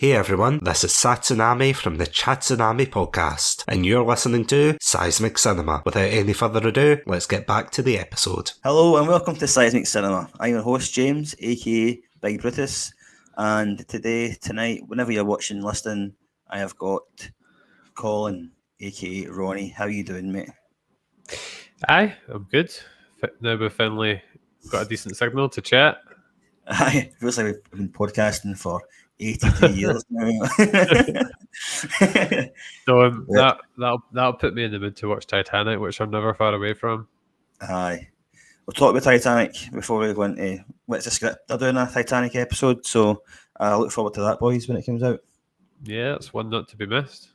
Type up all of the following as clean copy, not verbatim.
Hey everyone, this is Satsunami from the Chatsunami podcast, and you're listening to Seismic Cinema. Without any further ado, let's get back to the episode. Hello and welcome to Seismic Cinema. I'm your host James, aka Big Brutus, and tonight, whenever you're watching, listening, I have got Colin, aka Ronnie. How you doing, mate? Aye, I'm good. Now we've finally got a decent signal to chat. Aye, it feels like we've been podcasting for 83 years now. So that'll put me in the mood to watch Titanic, which I'm never far away from. Aye. We'll talk about Titanic before we go into what's the script. They're doing a Titanic episode, so I look forward to that, boys, when it comes out. Yeah, it's one not to be missed.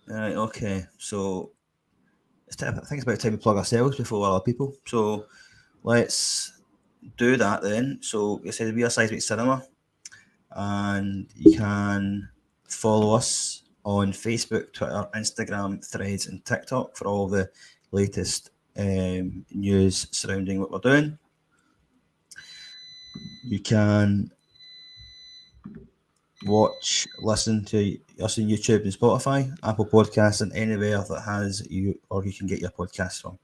Alright, okay. So I think it's about time we plug ourselves before other people. So let's do that then. So it says we are Seismic Cinema, and you can follow us on Facebook, Twitter, Instagram, Threads, and TikTok for all the latest news surrounding what we're doing. You can listen to us on YouTube and Spotify, Apple Podcasts, and anywhere that has you, or you can get your podcast from.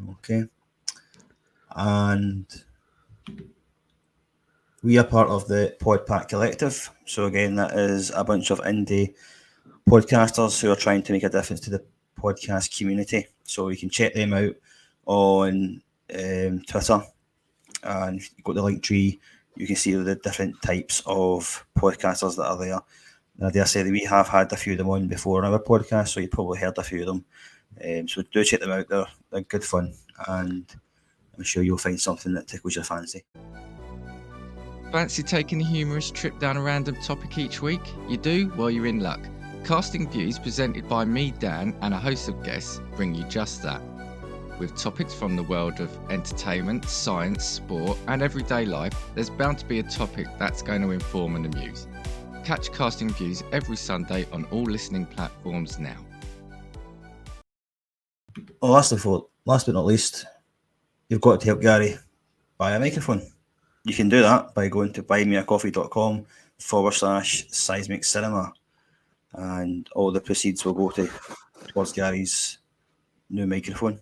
Okay. And we are part of the Podpack Collective. So again, that is a bunch of indie podcasters who are trying to make a difference to the podcast community. So you can check them out on Twitter, and if you go to the link tree, you can see the different types of podcasters that are there. And I dare say that we have had a few of them on before on our podcast, so you probably heard a few of them. So do check them out. They're good fun, and I'm sure you'll find something that tickles your fancy. Fancy taking a humorous trip down a random topic each week? You do? Well, you're in luck. Casting Views, presented by me, Dan, and a host of guests, bring you just that. With topics from the world of entertainment, science, sport, and everyday life, there's bound to be a topic that's going to inform and amuse. Catch Casting Views every Sunday on all listening platforms now. Oh, last but not least, you've got to help Gary buy a microphone. You can do that by going to buymeacoffee.com/Seismic Cinema, and all the proceeds will go towards Gary's new microphone.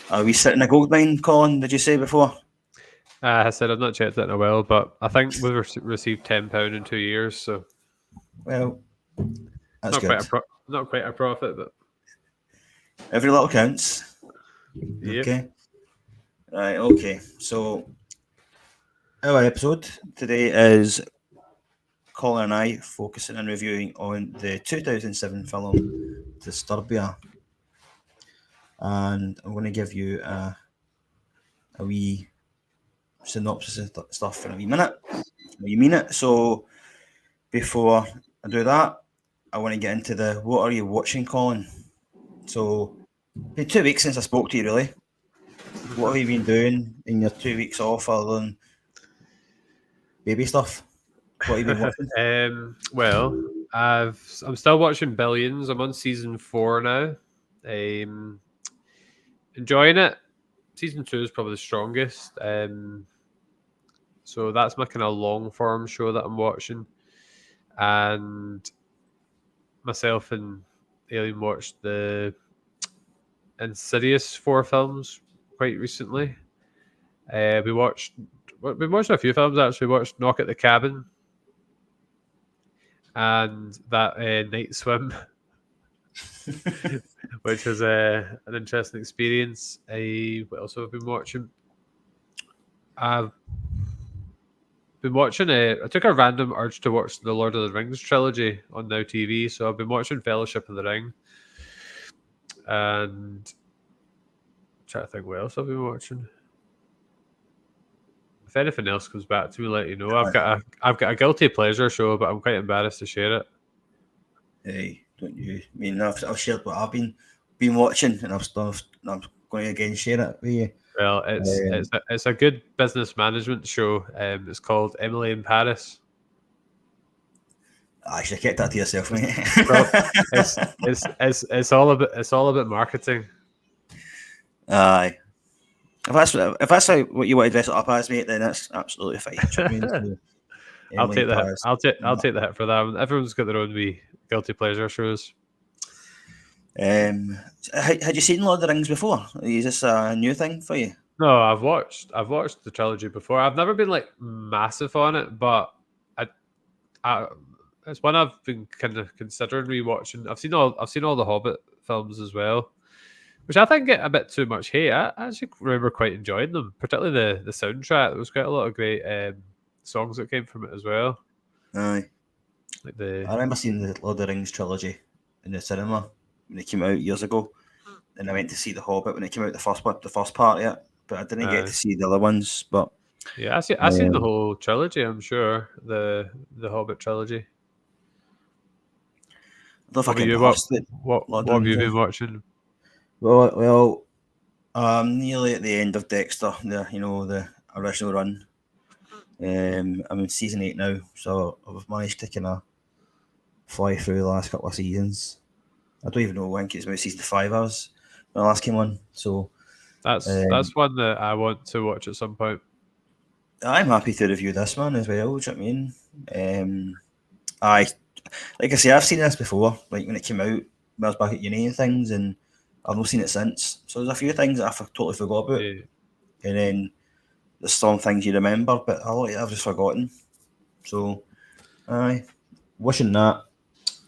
Are we sitting a gold mine, Colin? Did you say before? I said I've not checked it in a while, but I think we've received £10 in 2 years, so Well, that's not good. Not quite a profit, but Every little counts. yep. Okay. Right. Okay. So our episode today is Colin and I focusing and reviewing on the 2007 film Disturbia, and I'm going to give you a wee synopsis of stuff in a wee minute. So before I do that, I want to get into the what are you watching, Colin? So it's been 2 weeks since I spoke to you, really. What have you been doing in your 2 weeks off other than baby stuff? What have you been watching? Well, I'm still watching Billions. I'm on season 4 now. Enjoying it. Season 2 is probably the strongest. So that's my kind of long form show that I'm watching. And myself and Alien watched the Insidious 4 films quite recently. We watched a few films actually. We watched Knock at the Cabin and that Night Swim, which was an interesting experience. What else have I been watching? I've been watching I took a random urge to watch the Lord of the Rings trilogy on Now TV, so I've been watching Fellowship of the Ring, and I'm trying to think what else I've been watching. If anything else comes back to me, let you know. I've got a guilty pleasure show, but I'm quite embarrassed to share it. Hey, don't you? I mean, I've shared what I've been watching, and I'm going to again share it with you. Well, it's a good business management show. It's called Emily in Paris. I should have kept that to yourself, mate. It's all about marketing. Aye. If that's what you want to dress it up as, mate, then that's absolutely fine. I'll Emily take the hit. Paris. I'll take the hit for that one. Everyone's got their own wee guilty pleasure shows. Had you seen Lord of the Rings before? Is this a new thing for you? No, I've watched the trilogy before. I've never been like massive on it, but I it's one I've been kind of considering rewatching. I've seen all the Hobbit films as well, which I think get a bit too much hate. I actually remember quite enjoying them, particularly the soundtrack. There was quite a lot of great songs that came from it as well. Aye. Like the I remember seeing the Lord of the Rings trilogy in the cinema when it came out years ago, and I went to see the Hobbit when it came out, the first part of it, but I didn't get to see the other ones. But yeah, I seen the whole trilogy. I'm sure the Hobbit trilogy. I don't know if What I have can you pass it. what have you been watching? Well, I'm nearly at the end of Dexter, the original run. I'm in season 8 now, so I've managed to kind of fly through the last couple of seasons. I don't even know when it's about season 5 I was when I last came on. So That's one that I want to watch at some point. I'm happy to review this one as well. Do you know what I mean? Like I say, I've seen this before. Like when it came out, when I was back at uni and things, and I've not seen it since. So there's a few things that I've totally forgot about, Yeah. and then there's some things you remember, but a lot I've just forgotten. So, wishing that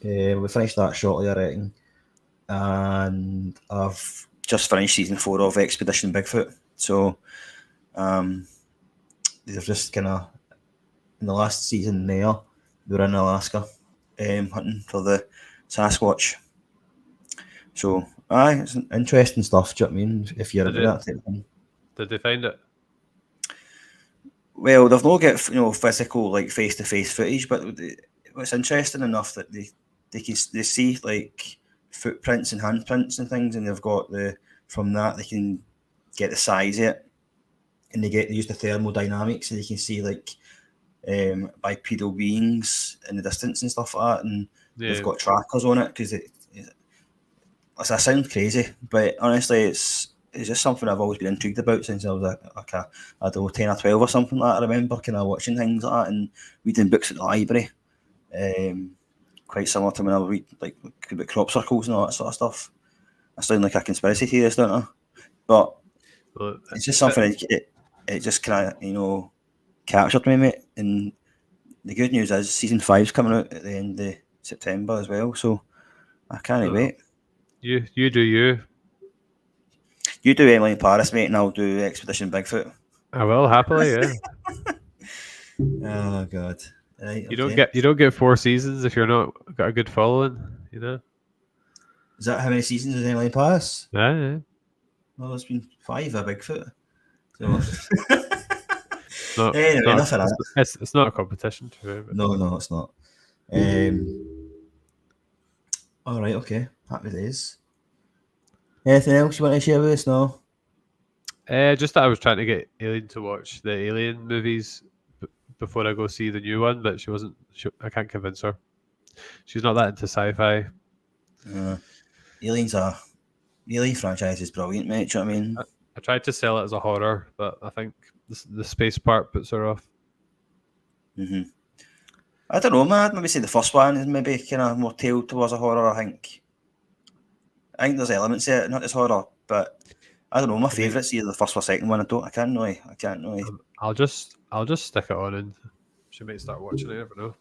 we finished that shortly, I reckon, and I've just finished season 4 of Expedition Bigfoot. So, they've just kind of in the last season there, they were in Alaska, hunting for the Sasquatch. So, it's interesting stuff. Do you know what I mean? If you're into that type of thing. Did they find it? Well, they've not got physical like face-to-face footage, but it's interesting enough that they see like footprints and handprints and things, and they've got from that they can get the size of it, and they use the thermodynamics, so they can see like bipedal beings in the distance and stuff like that, and they've got trackers on it because I sound crazy, but honestly, it's just something I've always been intrigued about since I was I don't know, 10 or 12 or something like that. I remember kind of watching things like that and reading books at the library. Quite similar to when I would read like about crop circles and all that sort of stuff. I sound like a conspiracy theorist, don't I? But it's just something it just kind of, captured me, mate. And the good news is season 5's coming out at the end of September as well, so I can't wait. You do you. You do Emily in Paris, mate, and I'll do Expedition Bigfoot. I will happily, yeah. Oh God! Right, you don't get 4 seasons if you're not got a good following, Is that how many seasons is Emily in Paris? Yeah. Well, it's been 5 of Bigfoot. So anyway, enough of that. It's not a competition. No, it's not. All right, okay. Happy days. Anything else you want to share with us? No. Just that I was trying to get Aileen to watch the Alien movies before I go see the new one, but she wasn't. I can't convince her. She's not that into sci-fi. Alien franchise is brilliant, mate. Do you know what I mean? I tried to sell it as a horror, but I think the space part puts her off. Mm-hmm. I don't know, man. I'd maybe say the first one is maybe kind of more tailored towards a horror. I think there's elements of it, not as horror, but I don't know. My favourite's either the first or second one. I can't really. I'll just stick it on, and she might start watching it. I never know.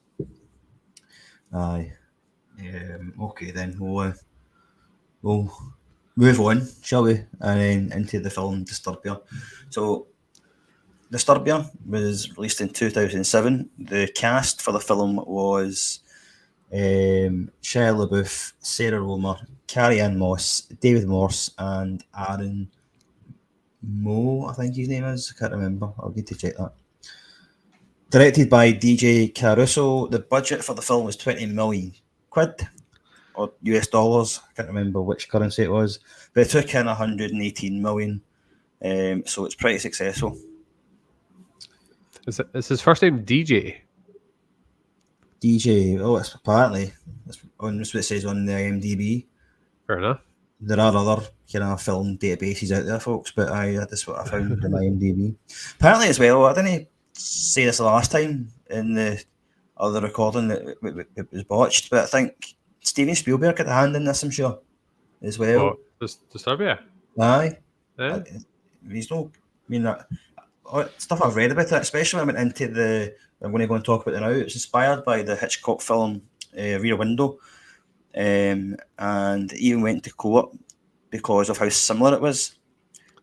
Aye. Okay, then we'll move on, shall we? And then into the film Disturbia. So, Disturbia was released in 2007. The cast for the film was Shia LaBeouf, Sarah Romer, Carrie-Anne Moss, David Morse, and Aaron Moe, I think his name is. I can't remember. I'll need to check that. Directed by DJ Caruso. The budget for the film was 20 million quid or US dollars. I can't remember which currency it was, but it took in 118 million. So it's pretty successful. Is his first name DJ? DJ. Oh, it's apparently that's what it says on the IMDb. Fair enough. There are other kind of film databases out there, folks, but that's what I found on IMDb. Apparently, as well, I didn't say this the last time. in the other recording that was botched. But I think Steven Spielberg had a hand in this, I'm sure, as well. Disturbia? Aye. Yeah. He's no. I mean, stuff I've read about it, especially when I went into I'm going to go and talk about it now. It's inspired by the Hitchcock film Rear Window, and it even went to court because of how similar it was.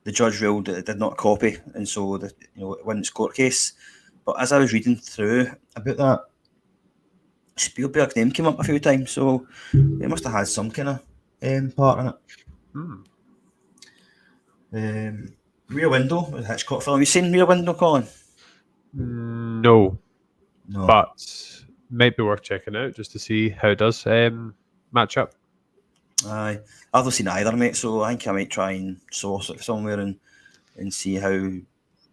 The judge ruled that it did not copy, and so it won its court case. But as I was reading through about that, Spielberg's name came up a few times, so it must have had some kind of part in it. Rear Window, a Hitchcock film. Have you seen Rear Window, Colin? No. But might be worth checking out just to see how it does match up. Aye, I've not seen either, mate, so I think I might try and source it somewhere and see how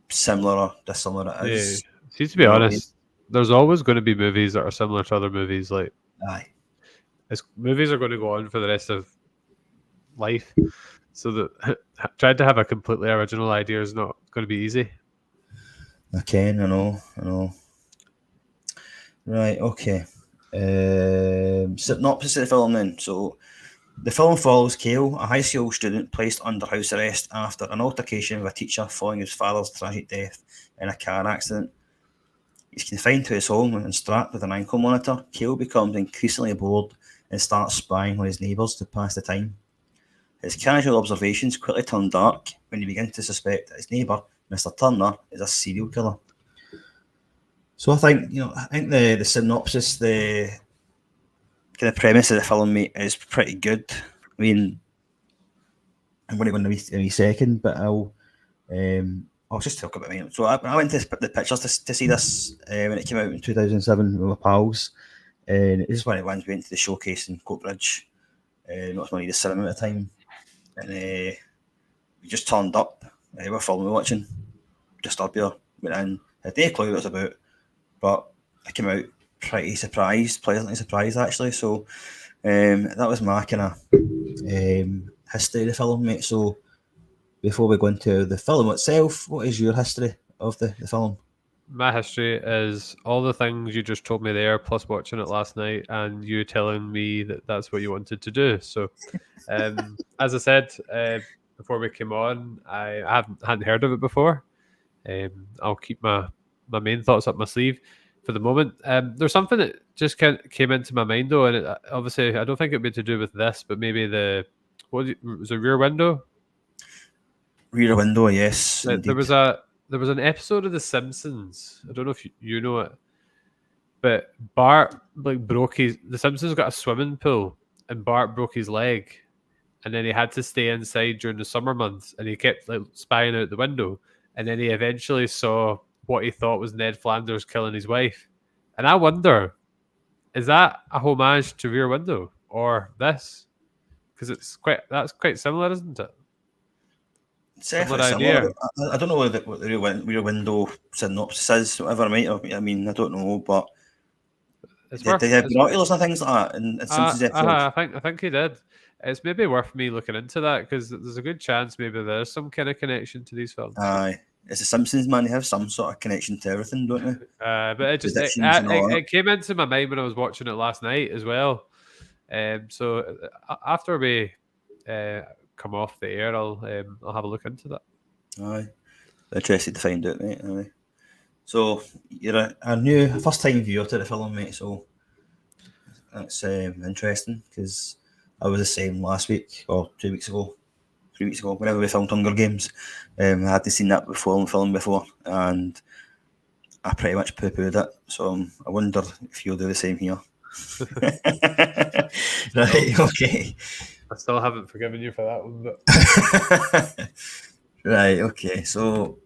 similar or dissimilar it is. Yeah. See, to be honest, there's always going to be movies that are similar to other movies. Like, movies are going to go on for the rest of life, so that trying to have a completely original idea is not going to be easy. I know. Right, okay. Synopsis of the film then. So, the film follows Cale, a high school student placed under house arrest after an altercation with a teacher following his father's tragic death in a car accident. He's confined to his home and strapped with an ankle monitor. Cale becomes increasingly bored and starts spying on his neighbours to pass the time. His casual observations quickly turn dark when he begins to suspect that his neighbour, Mr. Turner, is a serial killer. So I think the synopsis, the kind of premise of the film, mate, is pretty good. I mean, I'm going to go in a wee second, but I'll just talk about it. So I went to the pictures to see this when it came out in 2007 with my pals, and this is one of the ones we went to the showcase in Coatbridge. Not as many the cinema at the time, and we just turned up. What film we were watching? Disturbia. Went in, had no clue what it was about, but I came out pretty surprised, pleasantly surprised actually. So that was my kind of history of the film, mate. So before we go into the film itself, what is your history of the film? My history is all the things you just told me there, plus watching it last night and you telling me that that's what you wanted to do. So, as I said before we came on, I hadn't heard of it before. I'll keep my main thoughts up my sleeve for the moment. There's something that just came into my mind though, and obviously I don't think it'd be to do with this, but maybe was it Rear Window? Rear Window, yes. There was an episode of The Simpsons. I don't know if you know it, but Bart the Simpsons got a swimming pool, and Bart broke his leg, and then he had to stay inside during the summer months, and he kept spying out the window, and then he eventually saw what he thought was Ned Flanders killing his wife, and I wonder, is that a homage to Rear Window or this? Because that's quite similar, isn't it? Definitely similar. I don't know what the Rear Window synopsis is, whatever. I mean, I don't know, but did they have binoculars and things like that in Simpsons episodes? I think he did. It's maybe worth me looking into that because there's a good chance maybe there's some kind of connection to these films. Aye, it's the Simpsons, man. They have some sort of connection to everything, don't they? But it came into my mind when I was watching it last night as well. So after we come off the air, I'll have a look into that. Aye, interested to find out, mate. Aye. So you're a new first-time viewer to the film, mate. So that's interesting because I was the same last week or 3 weeks ago, whenever we filmed Hunger Games. I hadn't seen that film before, and I pretty much poo-pooed it. So I wonder if you'll do the same here. Right, okay. I still haven't forgiven you for that one, but right, okay. So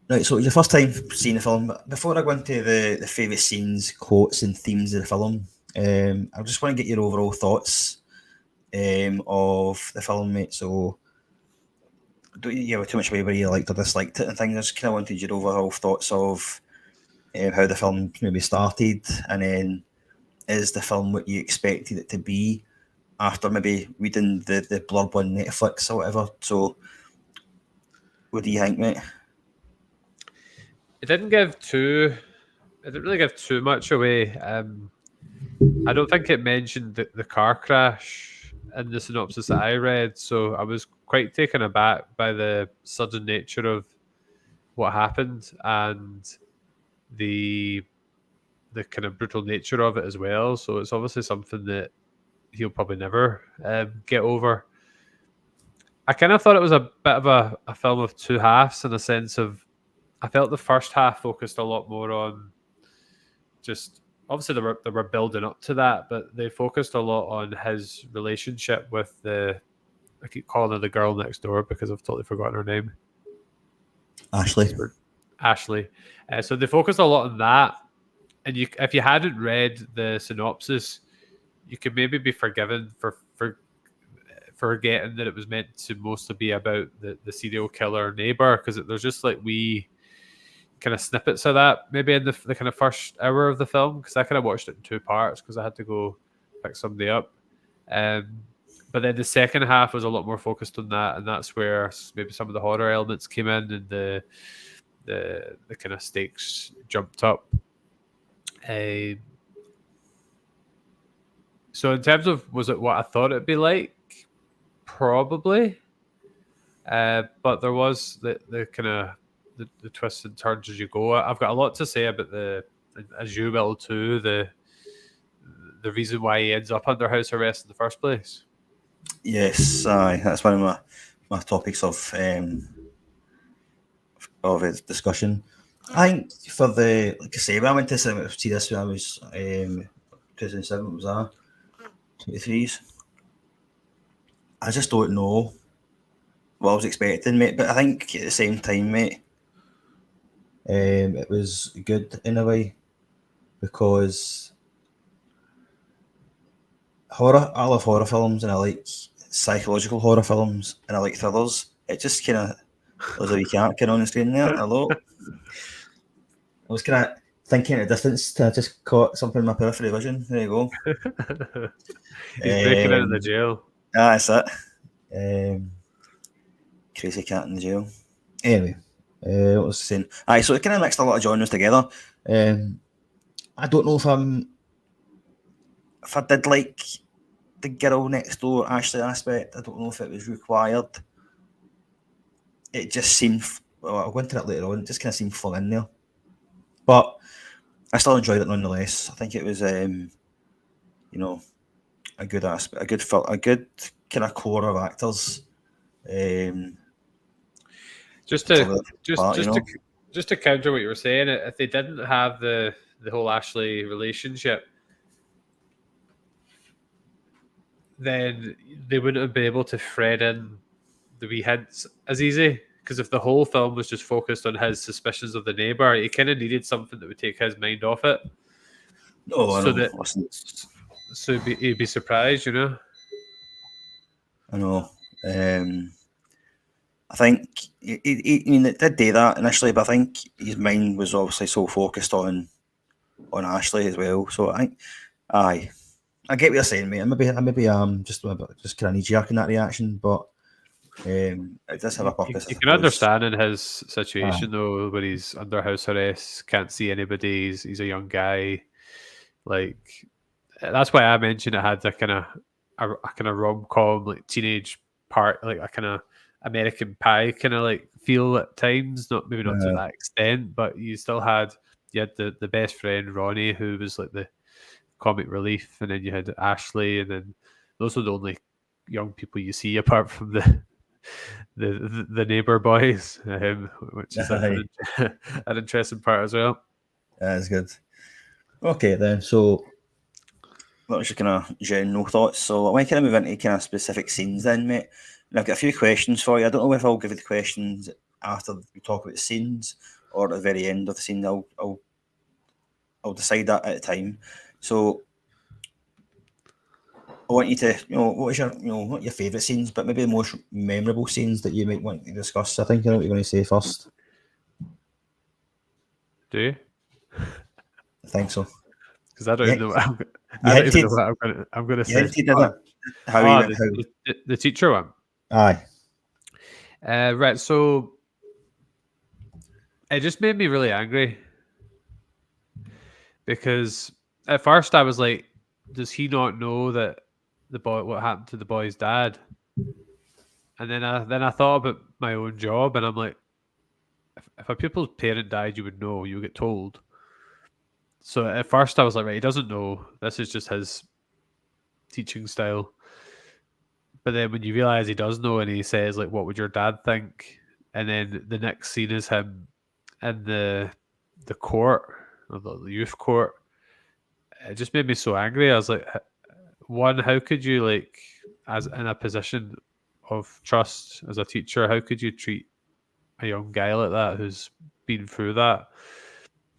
your first time seeing the film. Before I go into the favourite scenes, quotes, and themes of the film, I just want to get your overall thoughts of the film, mate. So don't you give too much away where you liked or disliked it and things. I just kind of wanted your overall thoughts of how the film maybe started, and then is the film what you expected it to be after maybe reading the blurb on Netflix or whatever. So what do you think, mate? It didn't really give too much away. I don't think it mentioned the car crash in the synopsis that I read, so I was quite taken aback by the sudden nature of what happened and the kind of brutal nature of it as well. So it's obviously something that he'll probably never get over. I kind of thought it was a bit of a film of two halves, in a sense of, I felt the first half focused a lot more on just, obviously they were building up to that, but they focused a lot on his relationship with I keep calling her the girl next door because I've totally forgotten her name. Ashley. So they focused a lot on that, and if you hadn't read the synopsis, you could maybe be forgiven for forgetting that it was meant to mostly be about the serial killer neighbor, because there's just like wee kind of snippets of that maybe in the kind of first hour of the film, because I kind of watched it in two parts because I had to go pick somebody up. But then the second half was a lot more focused on that, and that's where maybe some of the horror elements came in and the kind of stakes jumped up. So in terms of, was it what I thought it'd be like? Probably. But there was the kind of the twists and turns as you go. I've got a lot to say about as you will too, the reason why he ends up under house arrest in the first place. Yes, that's one of my topics of discussion. I think for like I say, when I went to see this when I was 2007, was that 23s? I just don't know what I was expecting, mate. But I think at the same time, mate, it was good in a way, because I love horror films, and I like psychological horror films, and I like thrillers. It just kind of, there's a wee cat on the screen there. Hello. I was kind of thinking at a distance to just caught something in my peripheral vision. There you go. He's breaking out of the jail. That's it. Crazy cat in the jail. Anyway, what was I saying? So it kind of mixed a lot of genres together. I don't know if I did like the girl next door Ashley aspect. I don't know if it was required. It just seemed, well, I'll go into that later on, it just kind of seemed full in there. But I still enjoyed it nonetheless. I think it was, a good aspect, a good kind of core of actors. Just to counter what you were saying, if they didn't have the whole Ashley relationship, then they wouldn't have been able to thread in the wee hints as easy. Because if the whole film was just focused on his suspicions of the neighbour, he kind of needed something that would take his mind off it. So he'd be surprised, you know. I know. I think it did do that initially, but I think his mind was obviously so focused on Ashley as well. So I think, I get what you're saying, mate. I maybe just kind of knee-jerk in that reaction, but it does have a purpose. You can understand in his situation though, where he's under house arrest, can't see anybody. He's a young guy. Like, that's why I mentioned it had a kind of rom-com, like teenage part, like a kind of American Pie kind of like feel at times. Not to that extent, but you had the best friend Ronnie, who was like the comic relief, and then you had Ashley, and then those were the only young people you see apart from the neighbor boys, which is an interesting part as well. That's good. Okay then, so that was just kind of general thoughts. So I want to kind of move into kind of specific scenes then, mate. And I've got a few questions for you. I don't know if I'll give you the questions after we talk about the scenes or at the very end of the scene. I'll decide that at the time. So I want you to, what your favourite scenes, but maybe the most memorable scenes that you might want to discuss. I think I know what you're going to say first. Do you? I think so. Because I don't even know what I'm going to say. The teacher one. Aye. Right. So It just made me really angry because at first I was like, does he not know that what happened to the boy's dad? And then I thought about my own job, and I'm like, if a pupil's parent died, you would know, you would get told. So at first I was like, right, he doesn't know. This is just his teaching style. But then when you realize he does know, and he says like, "What would your dad think?" And then the next scene is him in the court, or the youth court. It just made me so angry. I was like, one, how could you, like, as in a position of trust as a teacher, how could you treat a young guy like that who's been through that?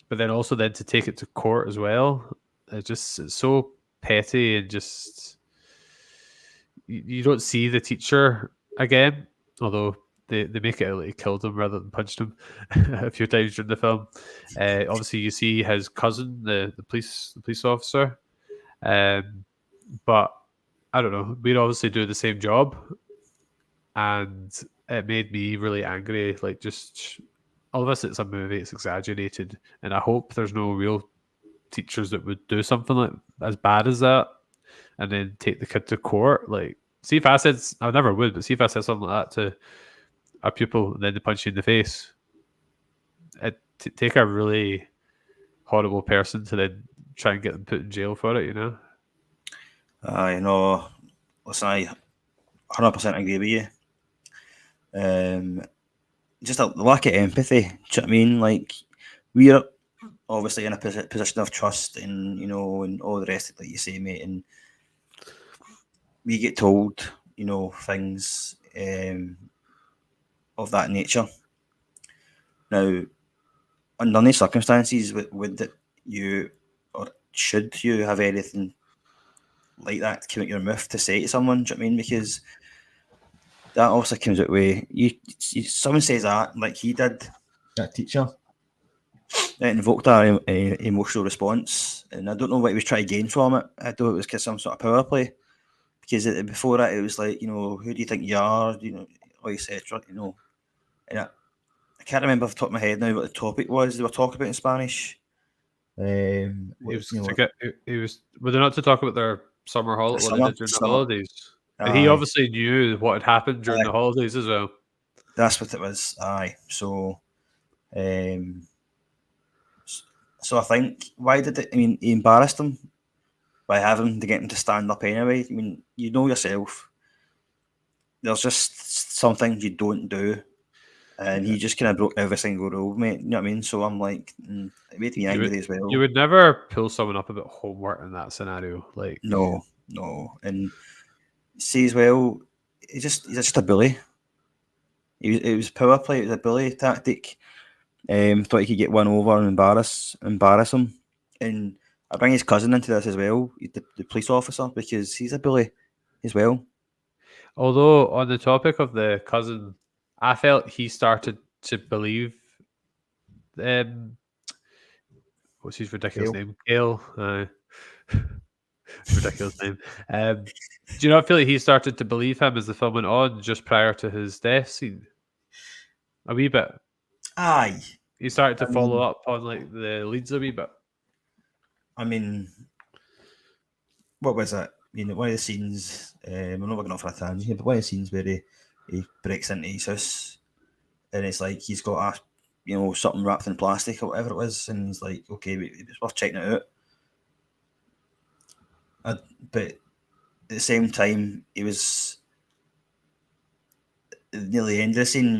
But then also then to take it to court as well, it's so petty, and just you don't see the teacher again, although they make it out like he killed him rather than punched him a few times during the film. Obviously, you see his cousin, the police officer, but I don't know. We'd obviously do the same job, and it made me really angry. Like, just all of us, it's a movie, it's exaggerated, and I hope there's no real teachers that would do something like as bad as that, and then take the kid to court. Like, see if I said, I never would, but see if I said something like that to a pupil, and then they punch you in the face. It take a really horrible person to then try and get them put in jail for it. You know. I know. Listen, I 100% agree with you. Just a lack of empathy. Do you know what I mean? Like, we're obviously in a position of trust, and and all the rest of it, like you say, mate. And we get told, things of that nature. Now, under any circumstances, would you, or should you, have anything like that come out your mouth to say to someone? Do you know what I mean? Because that also comes out with someone says that, like he did, that teacher, it invoked an emotional response, and I don't know what he was trying to gain from it. I thought it was some sort of power play, because before that it was like, who do you think you are, etc. And I can't remember off the top of my head now what the topic was they were talking about in Spanish. Were they not to talk about their summer holiday, what they did during the holidays? And he obviously knew what had happened during the holidays as well. That's what it was. Aye. So, so I think, why did it? I mean, he embarrassed him by having to get him to stand up anyway. I mean, you know yourself. There's just some things you don't do, and he just kind of broke every single rule, mate. You know what I mean? So I'm like, it made me angry as well. You would never pull someone up about homework in that scenario, like no, and see as well, he's just a bully. It was power play. It was a bully tactic. Thought he could get one over and embarrass him. And I bring his cousin into this as well, the police officer, because he's a bully as well. Although, on the topic of the cousin, I felt he started to believe what's his ridiculous name? Gale. Ridiculous name. Do you not feel like he started to believe him as the film went on, just prior to his death scene? A wee bit. Aye. He started to follow up on like the leads a wee bit. I mean, what was it? One of the scenes, I'm not going off on a tangent here, but one of the scenes where he breaks into his house, and it's like he's got something wrapped in plastic or whatever it was, and he's like, okay, it's worth checking it out. But at the same time, he was near the end of the scene.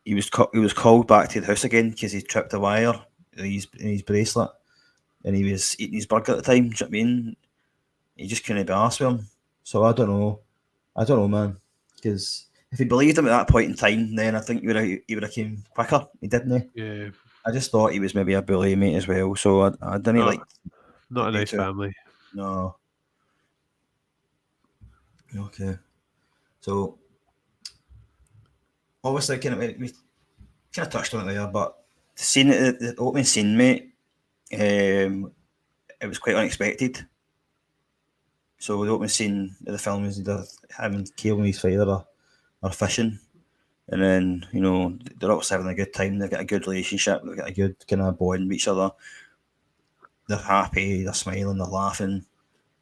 He was called back to the house again because he tripped a wire in his bracelet, and he was eating his burger at the time. Do you know what I mean? He just couldn't be arsed with him. So I don't know, man. Because if he believed him at that point in time, then I think he would have came quicker. He didn't. Yeah. I just thought he was maybe a bully, mate, as well. So I didn't not a nice family. No. Okay. So obviously, we kind of touched on it there, but the scene, the opening scene, mate, it was quite unexpected. So the opening scene of the film is him killing his father or fishing, And then, they're all having a good time. They've got a good relationship. They've got a good kind of bond with each other. They're happy. They're smiling. They're laughing.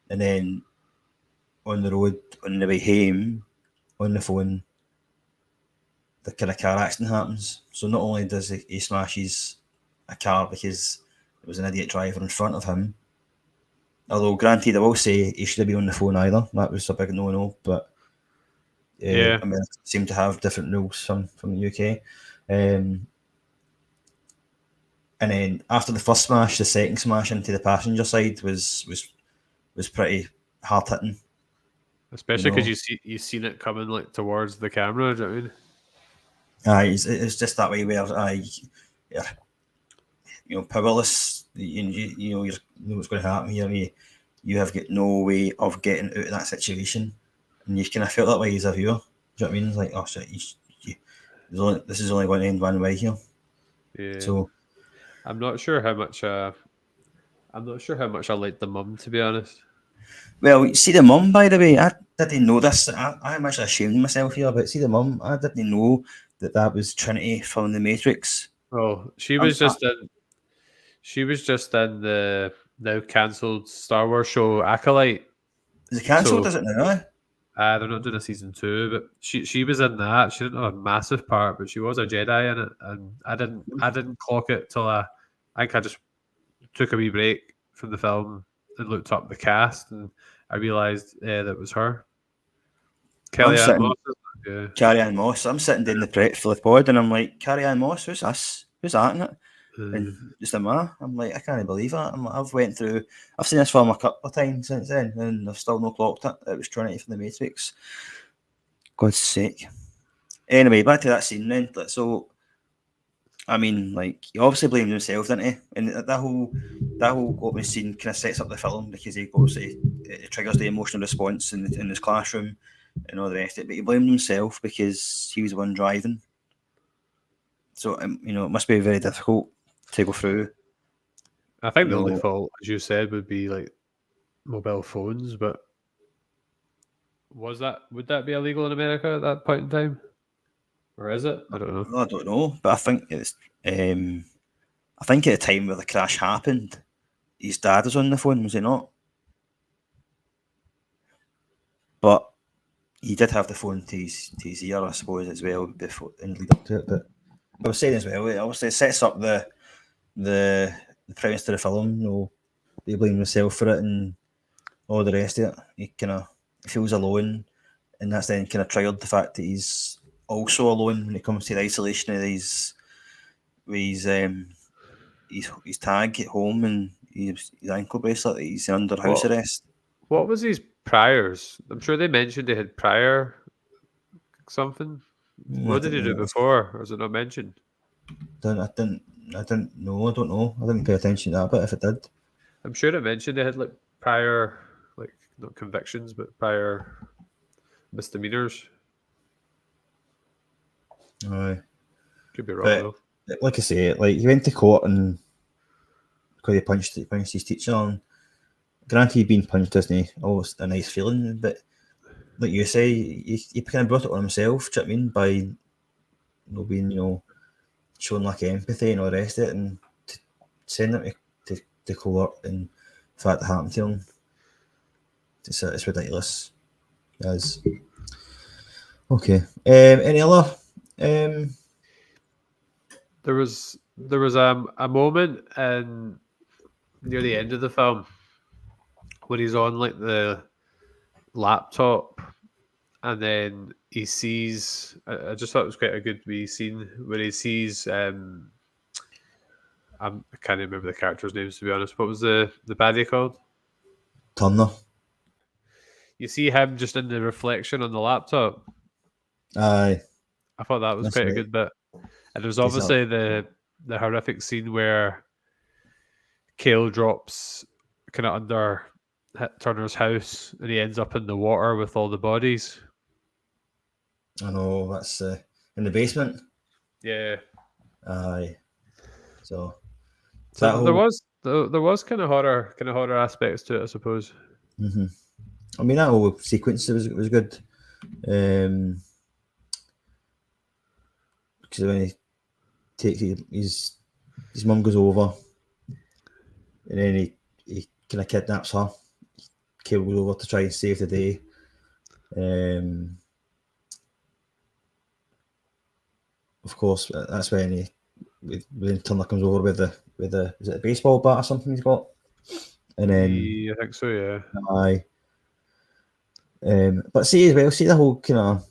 And then on the road, on the way home, on the phone, the kind of car accident happens. So not only does he smashes a car because there was an idiot driver in front of him, although granted, I will say he should have been on the phone either. That was a big no-no. But Yeah. America seem to have different rules from the UK. And then after the first smash, the second smash into the passenger side was pretty hard hitting. Especially because you seen it coming like towards the camera. Do you know what I mean? It's just that way where you're powerless. You know what's going to happen here. You have got no way of getting out of that situation, and you kind of felt that way as a viewer. Do you know what I mean? It's like, oh shit, this is only going to end one way here. Yeah. So I'm not sure how much I liked the mum, to be honest. well, see the mum, by the way, I didn't know this. I'm actually ashamed of myself here, but see the mum, I didn't know that was Trinity from the Matrix. Oh, she was just in the now cancelled Star Wars show Acolyte. Is it cancelled? Is it now? They're not doing a season 2, but she was in that. She didn't have a massive part, but she was a Jedi in it, and I didn't clock it till I think I just took a wee break from the film and looked up the cast, and I realised that was her. Kellyanne Moss. Yeah. Carrie-Anne Moss. I'm sitting doing the prep for the pod, and I'm like, Carrie-Anne Moss, who's this? Who's that in it? And just a man. I'm like, I can't believe it. I've seen this film a couple of times since then, and I've still not clocked it. It was Trinity from the Matrix. God's sake. Anyway, back to that scene then. So, I mean, like, he obviously blamed himself, didn't he? And that whole opening scene kind of sets up the film because he obviously it triggers the emotional response in his classroom and all the rest of it. But he blamed himself because he was the one driving. So, it must be very difficult to go through. I think the only fault, as you said, would be like mobile phones, but would that be illegal in America at that point in time? Or is it? I don't know. I don't know, but I think it's I think at the time where the crash happened, his dad was on the phone, was he not? But he did have the phone to his ear, I suppose, as well, before in the lead up to it. But I was saying as well, it obviously sets up the premise to the film. He blames himself for it and all the rest of it. He kind of feels alone, and that's then kind of triggered the fact that he's also alone when it comes to the isolation of his tag at home and his ankle bracelet that he's under house arrest. What was his priors? I'm sure they mentioned they had prior something. What did he do before? Or was it not mentioned? I didn't know. I don't know. I didn't pay attention to that, but if it did, I'm sure it mentioned they had like prior, like not convictions, but prior misdemeanors. Aye. Could be wrong though. Like I say, like he went to court and because he punched his teacher on. Granted, being punched isn't always a nice feeling, but like you say, he kind of brought it on himself. Do you know what I mean? By being showing like empathy and all the rest of it, and to send him to court and the fact that happened to him, it's ridiculous. As okay, any other? There was a moment near the end of the film when he's on like the laptop, and then he sees. I just thought it was quite a good wee scene where he sees. I can't remember the characters' names, to be honest. What was the baddie called? Turner. You see him just in the reflection on the laptop. Aye. I thought that was quite a good bit. And there's obviously the horrific scene where Cale drops kind of under Turner's house and he ends up in the water with all the bodies. I know, that's in the basement. Yeah. Aye. So there was kind of horror aspects to it, I suppose. Mm-hmm. I mean, that whole sequence was good. because when he takes his mum goes over, and then he kind of kidnaps her. Cale goes over to try and save the day. Of course, that's when Turner comes over with the is it a baseball bat or something he's got, and then I think so, yeah. aye. But see as well, see the whole kind of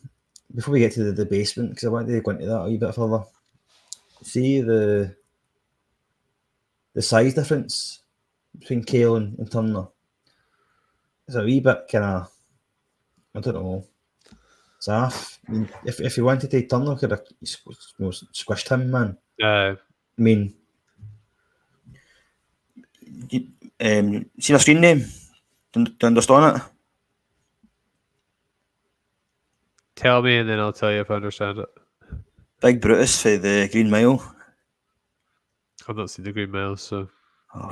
before we get to the basement, because I want to go into that a wee bit further. See the size difference between Cale and Turner. It's a wee bit kind of, I don't know. Zaff. I mean, if he wanted to, Turner could have squished him, man. I mean, see the screen name? Do you understand it? Tell me, and then I'll tell you if I understand it. Big Brutus for the Green Mile. I've not seen the Green Mile, so Oh,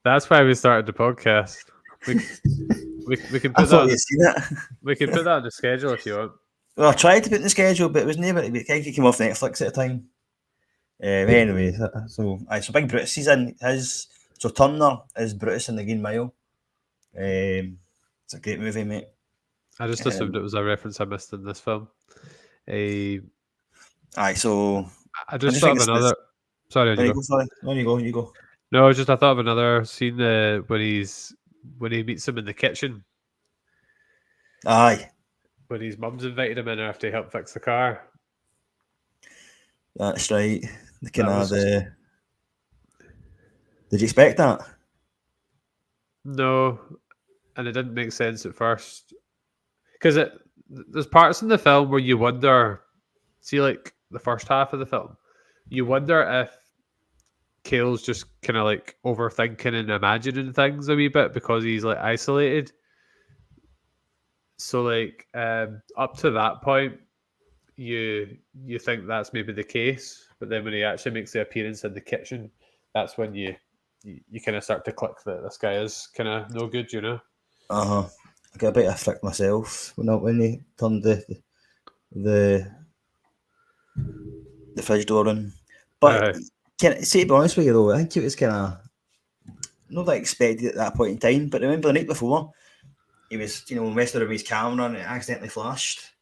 that's why we started the podcast. We can put I thought that. you'd seen it. We can put that on the schedule if you want. Well, I tried to put in the schedule, but it was never. It came off Netflix at the time. Anyway, so Big Brutus, he's in his. So Turner is Brutus in the Green Mile. It's a great movie, mate. I just assumed it was a reference I missed in this film. So I just thought of another. Sorry, you go. No, I thought of another scene when he meets him in the kitchen. Aye. When his mum's invited him in after he helped fix the car. That's right. Did you expect that? No, and it didn't make sense at first. Because there's parts in the film where you wonder, see, like the first half of the film, you wonder if Cale's just kind of like overthinking and imagining things a wee bit because he's like isolated. So like up to that point, you think that's maybe the case, but then when he actually makes the appearance in the kitchen, that's when you kind of start to click that this guy is kind of no good, you know. I got a bit of a flick myself when he turned the fridge door in. But to be honest with you though, I think it was kind of not that expected at that point in time. But remember the night before, he was messing around with his camera and it accidentally flashed.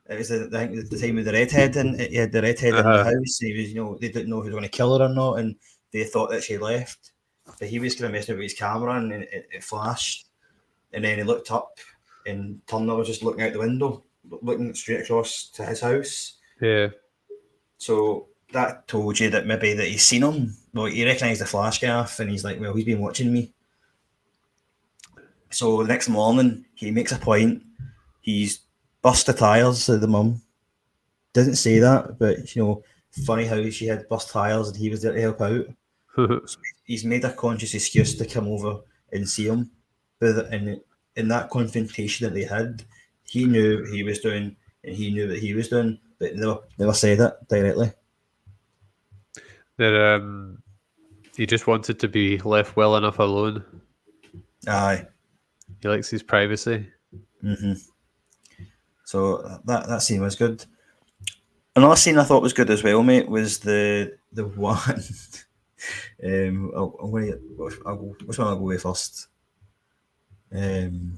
It was the time with the redhead, and he had the redhead in the house. And he was, they didn't know if he was going to kill her or not, and they thought that she left. But he was kind of messing with his camera, and it flashed. And then he looked up, and Turner was just looking out the window, looking straight across to his house. Yeah. So that told you that maybe that he's seen him. Well, he recognised the flash gaff, and he's like, well, he's been watching me. So the next morning, he makes a point. He's bust the tyres of the mum. Doesn't say that, but funny how she had bust tyres and he was there to help out. So he's made a conscious excuse to come over and see him. But in that confrontation that they had, he knew what he was doing and he knew what he was doing, but never said it directly. That he just wanted to be left well enough alone. Aye. He likes his privacy. Mm-hmm. So that scene was good. Another scene I thought was good as well, mate, was the one. Which one I'll go with first? The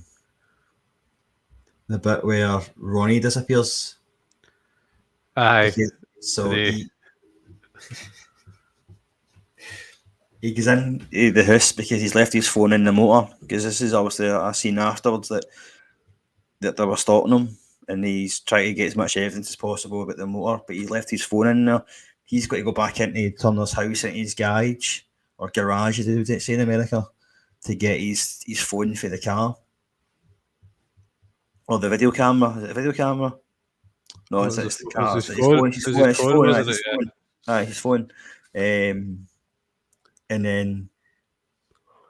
bit where Ronnie disappears. Aye. So he goes in the house because he's left his phone in the motor. Because this is obviously a scene afterwards that they were stalking him, and he's trying to get as much evidence as possible about the motor, but he left his phone in there. He's got to go back into Turner's house, into his garage, or garage, as they would say in America, to get his phone for the car. Or the video camera. Is it a video camera? No, it's the car. His phone. Aye, his phone. And then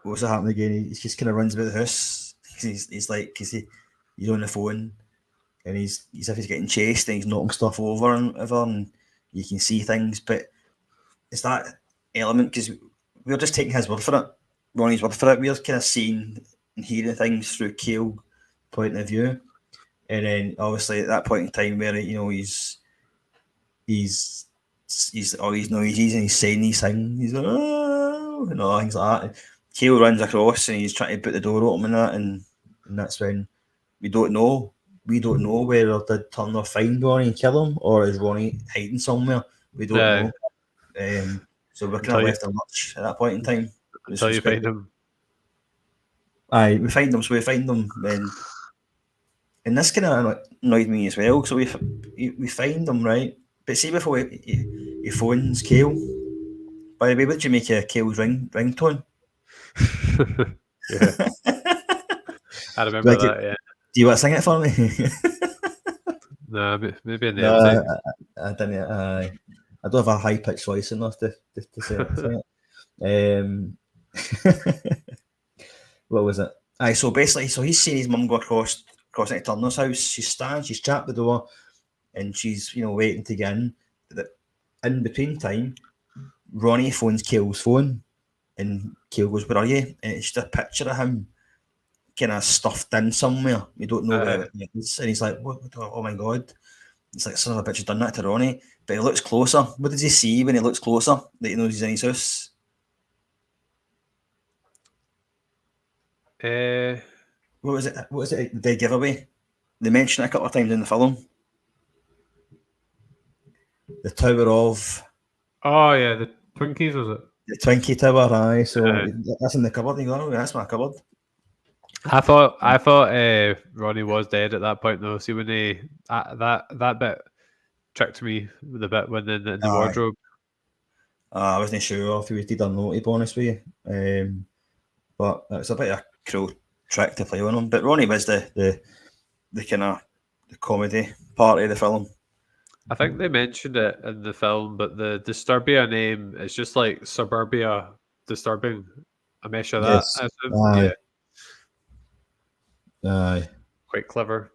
what's happening again? He just kind of runs about the house. He's on the phone, and he's if he's getting chased and he's knocking stuff over and whatever, and you can see things. But it's that element because we're just taking his word for it, Ronnie's word for it. We're kind of seeing and hearing things through Cale's point of view, And then obviously at that point in time where he's all these noises and he's saying these things, he's like, oh, and all things like that. And Kale runs across and he's trying to put the door open and that's when we don't know whether did Turner find Ronnie and kill him or is Ronnie hiding somewhere. We don't know. So we're kind of left in lurch at that point in time. Until you find him. Aye, we find them. So we find them, and this kind of annoyed me as well. So we find them, right? But see, before he phones Kale. By the way, what did you make of Kale's ringtone? Yeah, I remember that. Yeah. Do you want to sing it for me? No, maybe in the episode. I didn't. I don't have a high pitched voice enough to sing it. What was it? Aye, so basically, he's seen his mum go across into Turner's house. She's trapped the door, and she's waiting to get in. In between time, Ronnie phones Kale's phone, and Kale goes, "Where are you?" And it's just a picture of him, kind of stuffed in somewhere. We don't know where it is, and he's like, "What? Oh my god!" It's like, son of a bitch has done that to Ronnie. But he looks closer. What does he see when he looks closer that he knows he's in his house? What was it? The dead giveaway? They mention it a couple of times in the film. The Tower of... Oh, yeah, the Twinkies, was it? The Twinkie Tower, aye. So that's in the cupboard. You go, that's my cupboard. I thought Ronnie was dead at that point, though. See, when that bit tricked me, the bit when in the wardrobe. I wasn't sure if he was dead or not, to be honest with you. But it's a bit of a cruel trick to play on him. But Ronnie was the kind of the comedy part of the film. I think they mentioned it in the film, but the Disturbia name is just like Suburbia Disturbing. A mesh of that. Yes. Aye. Yeah. Aye. Quite clever.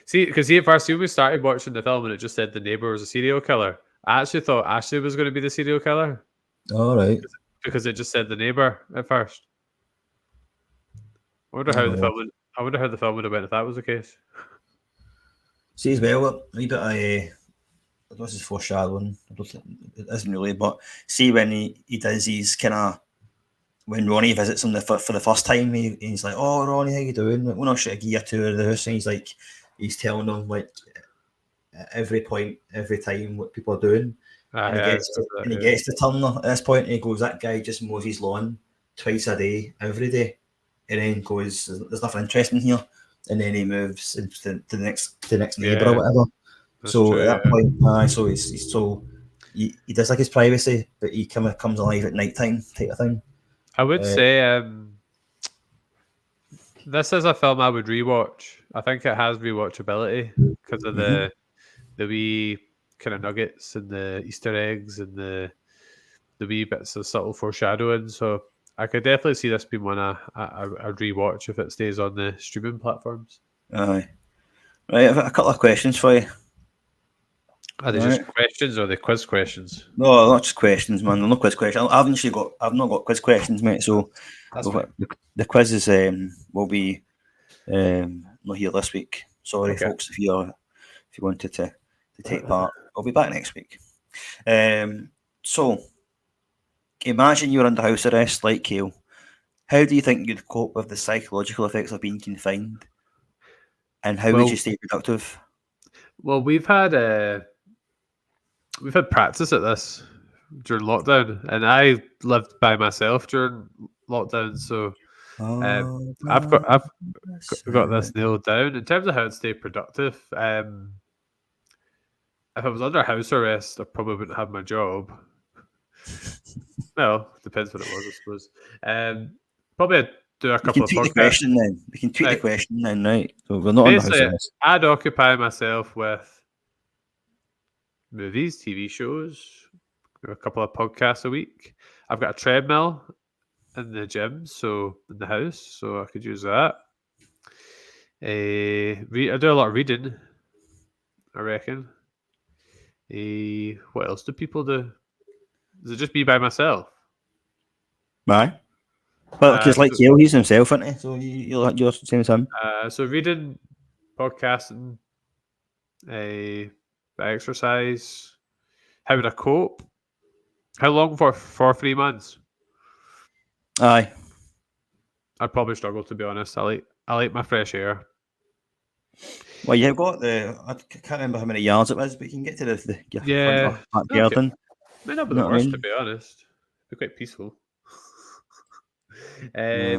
See, because at first when we started watching the film and it just said the neighbour was a serial killer, I actually thought Ashley was going to be the serial killer. All right. Because it just said the neighbour at first. I wonder how the film would have went if that was the case. See as well, a wee bit of this is foreshadowing. I don't think it isn't really, but see when he does his kind of when Ronnie visits him for the first time, he's like, "Oh, Ronnie, how you doing? We're not sure to give you a tour of the house." And he's telling them like at every point, every time what people are doing. And he gets to Turner at this point, and he goes, "That guy just mows his lawn twice a day, every day," and then goes, "There's nothing interesting here." And then he moves into the next neighbour or whatever. That's so true, at that point, so he does like his privacy, but he kind of comes alive at night time type of thing. I would say this is a film I would rewatch. I think it has rewatchability because of the wee kind of nuggets and the Easter eggs and the wee bits of subtle foreshadowing. So I could definitely see this being one I'd rewatch if it stays on the streaming platforms. Aye. Right, I've got a couple of questions for you. Are they just questions or are they quiz questions? No, not just questions, man. They're not quiz questions. I've not got quiz questions, mate. So the quizzes will be not here this week. Sorry, folks, if you wanted to take part. I'll be back next week. So imagine you're under house arrest like Kale. How do you think you'd cope with the psychological effects of being confined? And how would you stay productive? Well, we've had practice at this during lockdown, and I lived by myself during lockdown, so I've got this nailed down in terms of how to stay productive. If I was under house arrest, I probably wouldn't have my job. Well, depends what it was, I suppose. Probably I'd do a couple of podcasts. We can tweet the question then, right? So we're not under house arrest. I'd occupy myself with movies, TV shows, a couple of podcasts a week. I've got a treadmill in the gym, so in the house, so I could use that. I do a lot of reading, I reckon. What else do people do? Does it just be by myself? Aye. Well, because like Kale, he's himself, isn't he? So you're the same as him. So reading, podcasting, exercise. How would I cope? How long for 3 months? Aye. I'd probably struggle, to be honest. I like my fresh air. Well, you've got I can't remember how many yards it was, but you can get to your Yeah, front back garden. Might not be You know the what I worst, mean? to be honest. It'd be quite peaceful. Aye.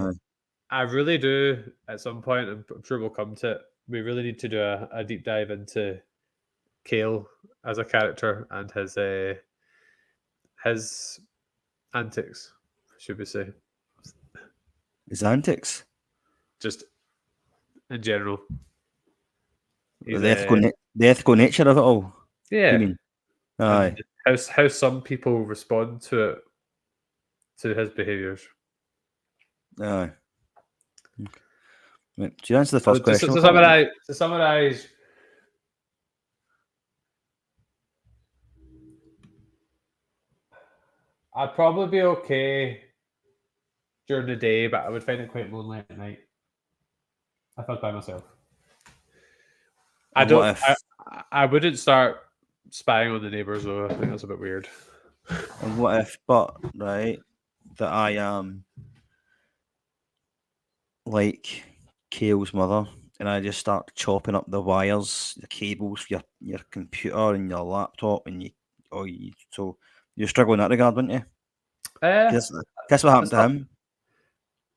I really do. At some point, I'm sure we'll come to it. We really need to do a deep dive into Kale as a character and his antics, should we say? His antics. Just in general. He's, The ethical nature of it all. yeah. You mean? Aye. And how some people respond to his behaviours. Aye. Okay. Right. Do you answer the first question? To summarise, I'd probably be okay during the day, but I would find it quite lonely at night if I was by myself. I wouldn't start spying on the neighbours though. I think that's a bit weird. And what if, but right, that I am like Kale's mother, and I just start chopping up the wires, the cables for your computer and your laptop, and so you're struggling in that regard, wouldn't you? Guess what happened to him?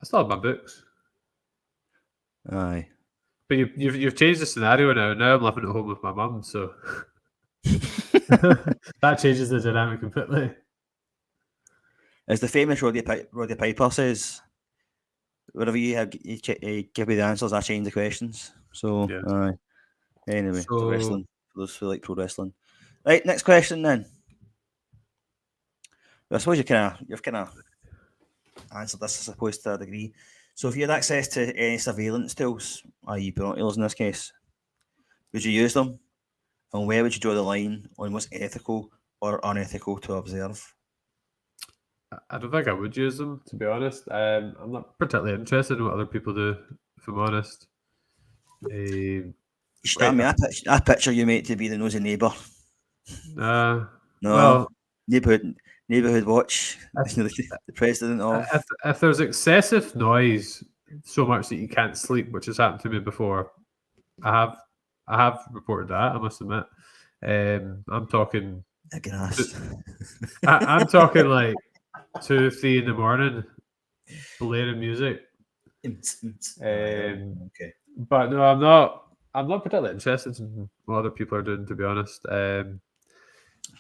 I still have my books. Aye. But you've changed the scenario now. Now I'm living at home with my mum, so that changes the dynamic completely. As the famous Roddy Piper says, whatever you give me the answers, I change the questions. So, Yeah. aye. Anyway, So- for wrestling, for those who like pro wrestling. Right, next question then. I suppose you've kind of answered this, I suppose, to a degree. So, if you had access to any surveillance tools, i.e., binoculars in this case, would you use them? And where would you draw the line on what's ethical or unethical to observe? I don't think I would use them, to be honest. I'm not particularly interested in what other people do, if I'm honest. You should have me. I picture you, mate, to be the nosy neighbour. No. Well, neighbourhood watch. The president of. If there's excessive noise, so much that you can't sleep, which has happened to me before, I have reported that. I must admit. I'm talking. I'm talking like 2, 3 in the morning, blaring music. Okay. But no, I'm not particularly interested in what other people are doing, to be honest.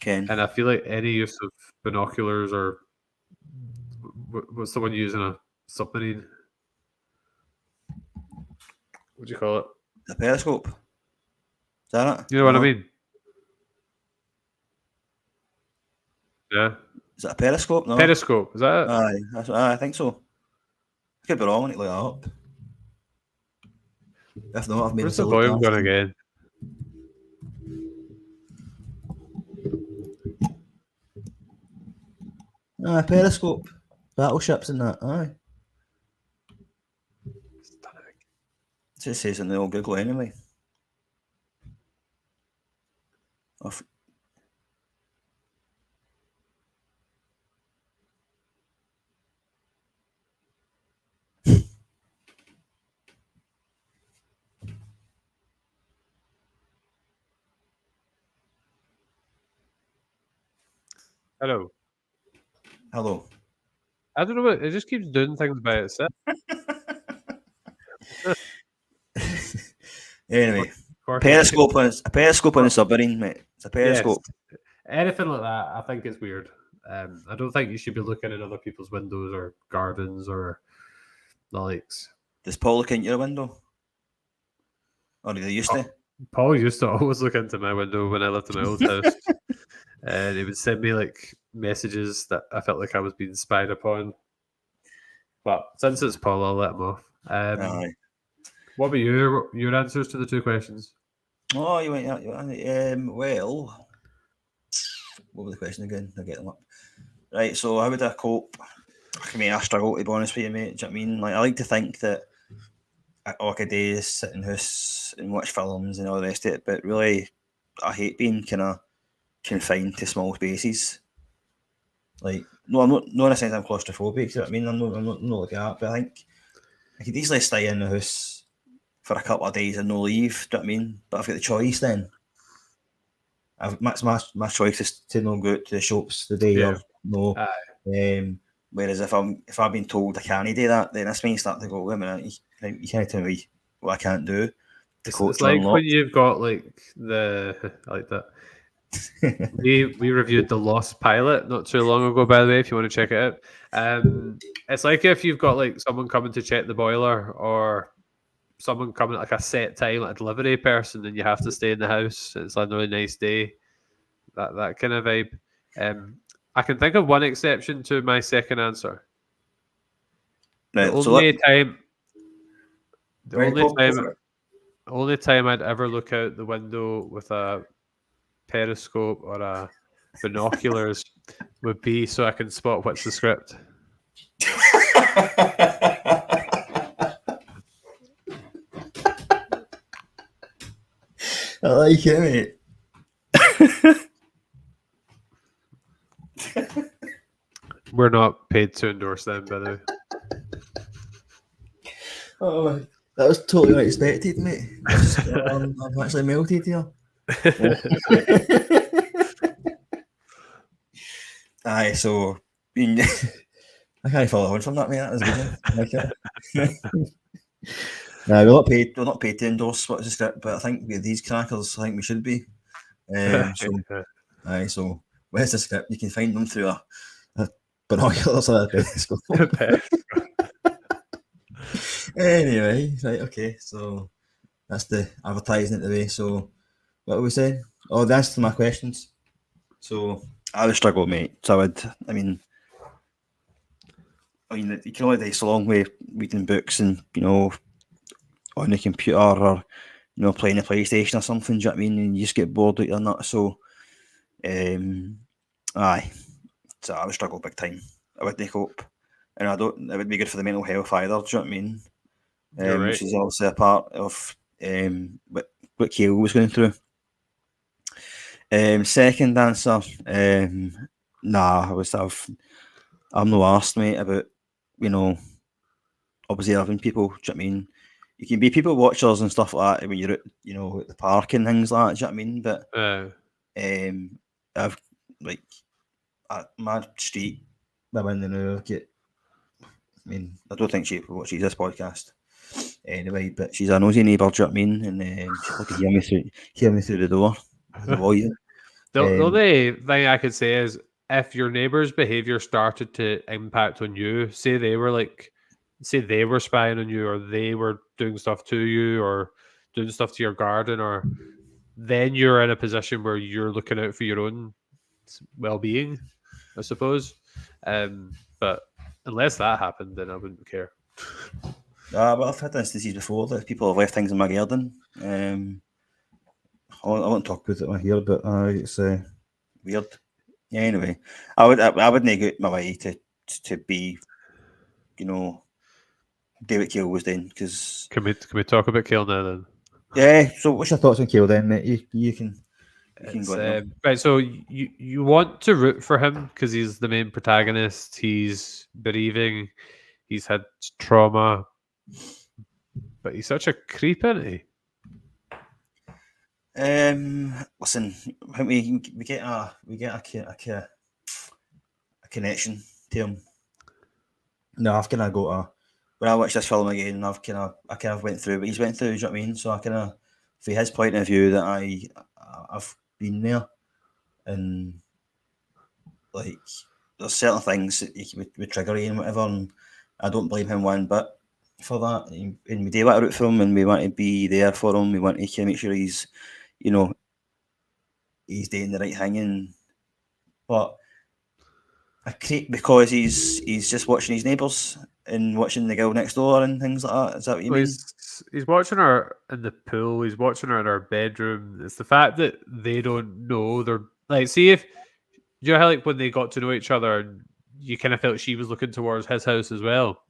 Ken. And I feel like any use of binoculars or was someone using a submarine? What do you call it? A periscope. Is that it? You know what I mean? Yeah. Is it a periscope? No. Periscope, is that it? Aye, I think so. I could be wrong when it look that up. If not, I've made Where's the volume gone again? Periscope. Battleships and that, aye. It just says in the old Google anyway. Hello. I don't know what it just keeps doing things by itself. Anyway, a periscope on a submarine, mate. It's a periscope. Yes. Anything like that, I think is weird. I don't think you should be looking at other people's windows or gardens or the likes. Does Paul look into your window? Or did they used to? Paul used to always look into my window when I lived in my old house. And he would send me like messages that I felt like I was being spied upon. But since it's Paul, I'll let him off. Aye. What about your answers to the 2 questions? Oh, you went. Well, what was the question again? I'll get them up. Right. So, how would I cope? I mean, I struggle, to be honest with you, mate. Do you know what I mean? Like, I like to think that all a day sit in house and watch films and all the rest of it. But really, I hate being kind of confined to small spaces. Like, no, I'm not in a sense I'm claustrophobic. You know what I mean? I'm not like that. But I think I could easily stay in the house for a couple of days and no leave. Do you know what I mean? But I've got the choice then. My choice is to not go out to the shops today or no. Whereas if I've been told I can't do that, then that's when you start to go, wait a minute, you can't tell me what I can't do. It's like when you've got like like that. we reviewed The Lost Pilot not too long ago, by the way, if you want to check it out. It's like if you've got like someone coming to check the boiler or someone coming at like a set time, like a delivery person, and you have to stay in the house. It's like a really nice day. That kind of vibe. I can think of one exception to my second answer. Right, The only time I'd ever look out the window with a periscope or a binoculars would be so I can spot what's the script. I like it, mate. We're not paid to endorse them, by the way. Oh, that was totally unexpected, mate. I'm actually melted here. Aye, so I can't follow on from that, mate. That was good. No, we're not paid to endorse what's the script, but I think with these crackers, I think we should be. So where's the script? You can find them through a binoculars or a periscope. Anyway, right, okay, so that's the advertising the way. So what were we saying? Oh, the answer to my questions. So I would struggle, mate. So I mean, you can only do so long with reading books and, on the computer or, playing a PlayStation or something, do you know what I mean? And you just get bored with your nut. So, aye. So I would struggle big time. I wouldn't cope. And it would be good for the mental health either, do you know what I mean? Right. Which is obviously a part of what Kale was going through. Second answer, I'm no arsed, mate, about, observing people, do you know what I mean? You can be people watchers and stuff like that when you're at, at the park and things like that, do you know what I mean? But I've, like, at my street, women now get, I don't think she watches this podcast anyway, but she's a nosy neighbour, do you know what I mean? And she can hear me through the door. The only thing I could say is if your neighbour's behaviour started to impact on you, say they were spying on you or they were doing stuff to you or doing stuff to your garden, or then you're in a position where you're looking out for your own well-being, I suppose. But unless that happened, then I wouldn't care. But I've had instances before that people have left things in my garden. I won't talk about it here, but it's weird. Yeah, anyway, I would not go out my way to be, David Kale was then, because can we talk about Kale now then? Yeah. So what's your thoughts on Kale then, mate? You can go right. So you want to root for him because he's the main protagonist. He's bereaving. He's had trauma, but he's such a creep, isn't he? Listen, I think we get a connection to him. No, I've kind of got when I watched this film again, I kind of went through what he's went through. Do you know what I mean? So I kind of, from his point of view, that I've been there, and like there's certain things that would trigger you and whatever, and I don't blame him one bit for that. And we do want to root for him, and we want to be there for him. We want to make sure he's, he's doing the right thing, but I creep because he's just watching his neighbours and watching the girl next door and things like that. Is that what you mean? He's watching her in the pool. He's watching her in her bedroom. It's the fact that they don't know. They're like, see if you know how like when they got to know each other, and you kind of felt she was looking towards his house as well.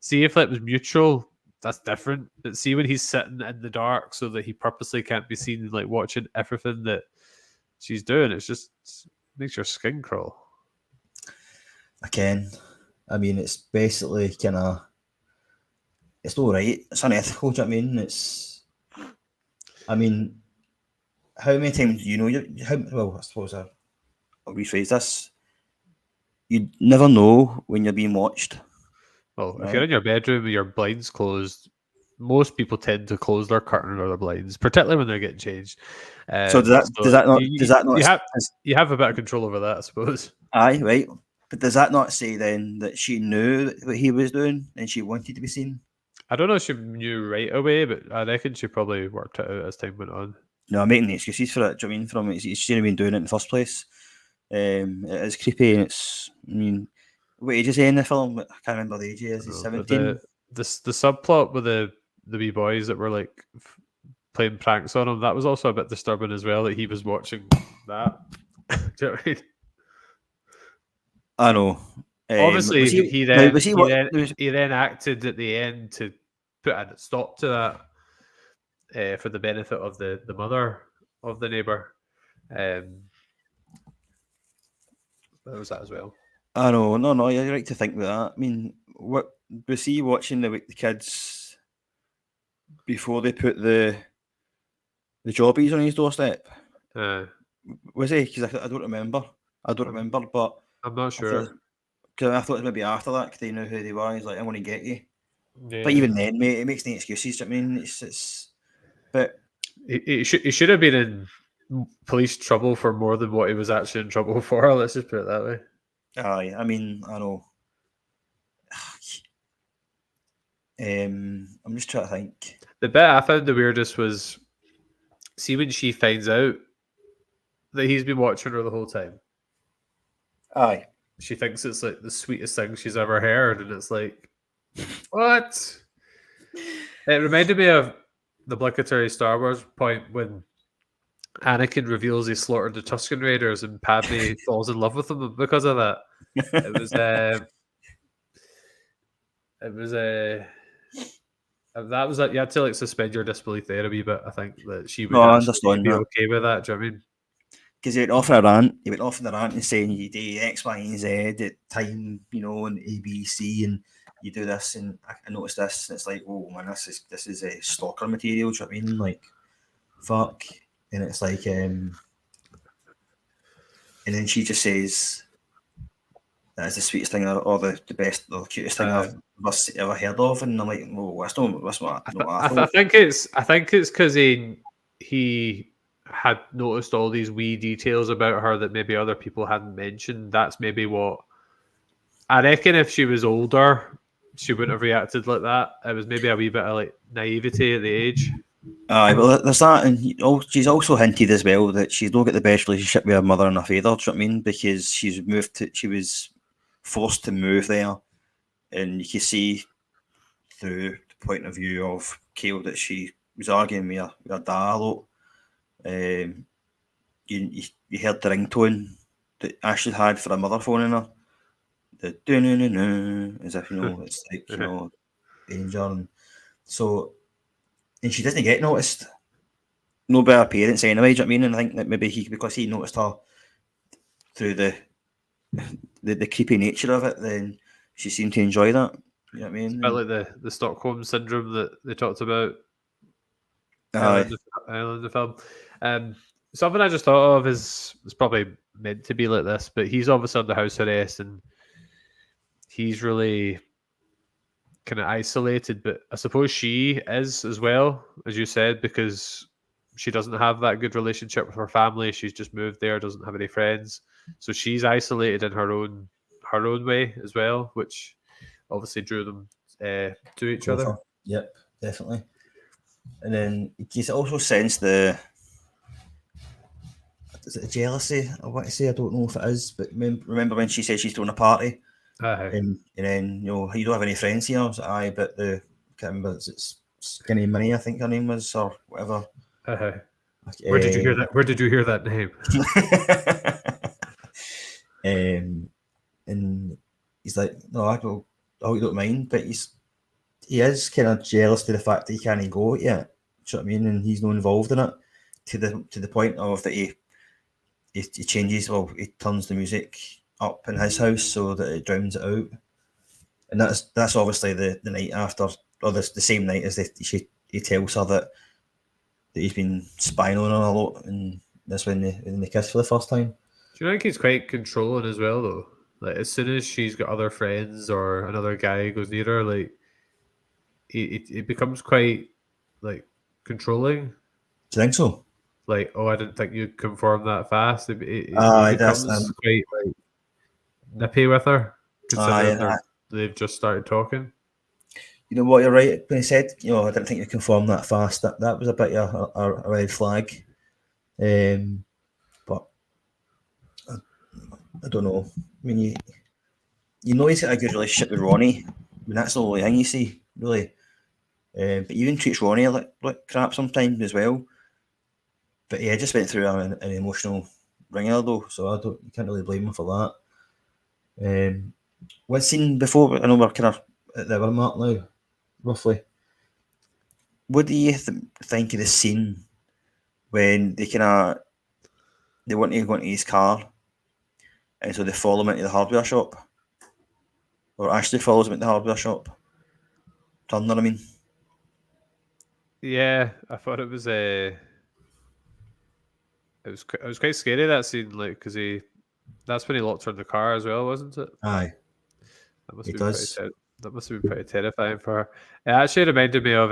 See if it was mutual that's different. But see, when he's sitting in the dark so that he purposely can't be seen, like watching everything that she's doing, it makes your skin crawl. Again, I mean, it's basically kind of, it's not right. It's unethical. Do you know what I mean? I mean, how many times do you know? Well, I suppose I'll rephrase this. You never know when you're being watched. Well, Right. if you're in your bedroom with your blinds closed, most people tend to close their curtain or their blinds, particularly when they're getting changed. So does that not You have a bit of control over that, I suppose. Aye, right. But does that not say then that she knew what he was doing and she wanted to be seen? I don't know if she knew right away, but I reckon she probably worked it out as time went on. No, I'm making the excuses for it. Do you know what I mean? From it, she shouldn't have been doing it in the first place. It is creepy, and it's. I mean, what age is he in the film? I can't remember the age. Is he 17? The subplot with the wee boys that were like playing pranks on him, that was also a bit disturbing as well. That he was watching that. Do you know what I mean? I know. Obviously, he then acted at the end to put a stop to that for the benefit of the mother of the neighbour. There was that as well. I know. No, you're right to think about that. I mean, what was he watching the kids before they put the jobbies on his doorstep? Was he? Because I don't remember. But I'm not sure. I thought it was maybe after that because they knew who they were. He's like, I want to get you. Yeah. But even then, mate, it makes no excuses. I mean, it's. But he should have been in police trouble for more than what he was actually in trouble for. Let's just put it that way. Aye, I mean, I know. I'm just trying to think. The bit I found the weirdest was, see when she finds out that he's been watching her the whole time. Aye. She thinks it's like the sweetest thing she's ever heard, and it's like, what? It reminded me of the obligatory Star Wars point when Anakin reveals he slaughtered the Tusken Raiders and Padme falls in love with him because of that. It was that was like you had to like suspend your disbelief there a wee bit. I think that she would actually be okay with that. Do you know what I mean? Because he went off on a rant and saying you do X, Y, and Z at time, and A, B, C, and you do this, and I noticed this, and it's like, oh man, this is a stalker material. Do you know what I mean? Like, fuck, and it's like, and then she just says that's the sweetest thing or the best or the cutest thing I've ever heard of, and I'm like, oh, that's what I think it's because he had noticed all these wee details about her that maybe other people hadn't mentioned. That's maybe what I reckon. If she was older, she wouldn't have reacted like that. It was maybe a wee bit of like naivety at the age. Aye, well, there's that, and she's also hinted as well that she's not got the best relationship with her mother and her father. Do you know what I mean? Because she was forced to move there, and you can see through the point of view of Kale that she was arguing with her dad a lot. You heard the ringtone that Ashley had for her mother phoning her. The do-no-no-no, as if, it's like, danger. And so, and she doesn't get noticed. No by her parents anyway, do you know what I mean? And I think that maybe because he noticed her through the creepy nature of it, then she seemed to enjoy that. You know what I mean? It's a bit like the Stockholm syndrome that they talked about in the film. Something I just thought of is probably meant to be like this, but he's obviously under house arrest and he's really kind of isolated, but I suppose she is as well, as you said, because she doesn't have that good relationship with her family. She's just moved there, doesn't have any friends, so she's isolated in her own way as well, which obviously drew them to each other. Yep, definitely. And then you also sense the jealousy, I want to say. I don't know if it is, but remember when she said she's throwing a party, and then you don't have any friends here. I was like, aye, but I can't remember. It's Skinny Minnie, I think her name was, or whatever. Where did you hear that? Where did you hear that name? And he's like, no, I don't mind, but he is kind of jealous to the fact that he can't go yet. Do you know what I mean? And he's not involved in it to the point of that he changes. Well, he turns the music up in his house so that it drowns it out. And that's obviously the night after, or the same night as he tells her that he's been spying on her a lot, and that's when they kiss for the first time. Do you think he's quite controlling as well, though? Like, as soon as she's got other friends or another guy goes near her, like, it becomes quite, like, controlling. Do you think so? Like, oh, I didn't think you'd conform that fast. It that's becomes quite, like, nippy with her, considering they've just started talking. You know what, you're right. When he said, I didn't think you conform that fast. That was a bit of a red flag. But I don't know. I mean, you know he's got a good relationship with Ronnie. I mean, that's the only thing you see, really. But he even treats Ronnie like crap sometimes as well. But yeah, just went through an emotional ringer though, so you can't really blame him for that. One scene before, I know we're kind of at the hour mark now, roughly. What do you think of the scene when they want to go into his car, and so they follow him into the hardware shop, or Ashley follows him into the hardware shop? Turner, I mean. Yeah, I thought it was it was quite scary, that scene, like, because that's when he locked her in the car as well, wasn't it? Aye. That must have been pretty terrifying for her. It actually reminded me of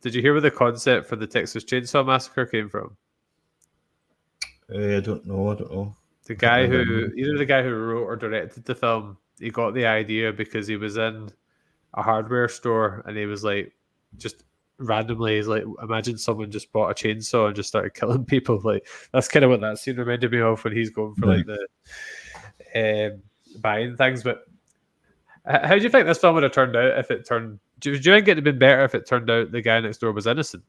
did you hear where the concept for the Texas Chainsaw Massacre came from? I don't know. The guy who wrote or directed the film, he got the idea because he was in a hardware store and he was like, just randomly, he's like, imagine someone just bought a chainsaw and just started killing people. Like, that's kind of what that scene reminded me of when he's going for like the buying things. But how do you think this film would have turned out if it turned? Do you think it'd have been better if it turned out the guy next door was innocent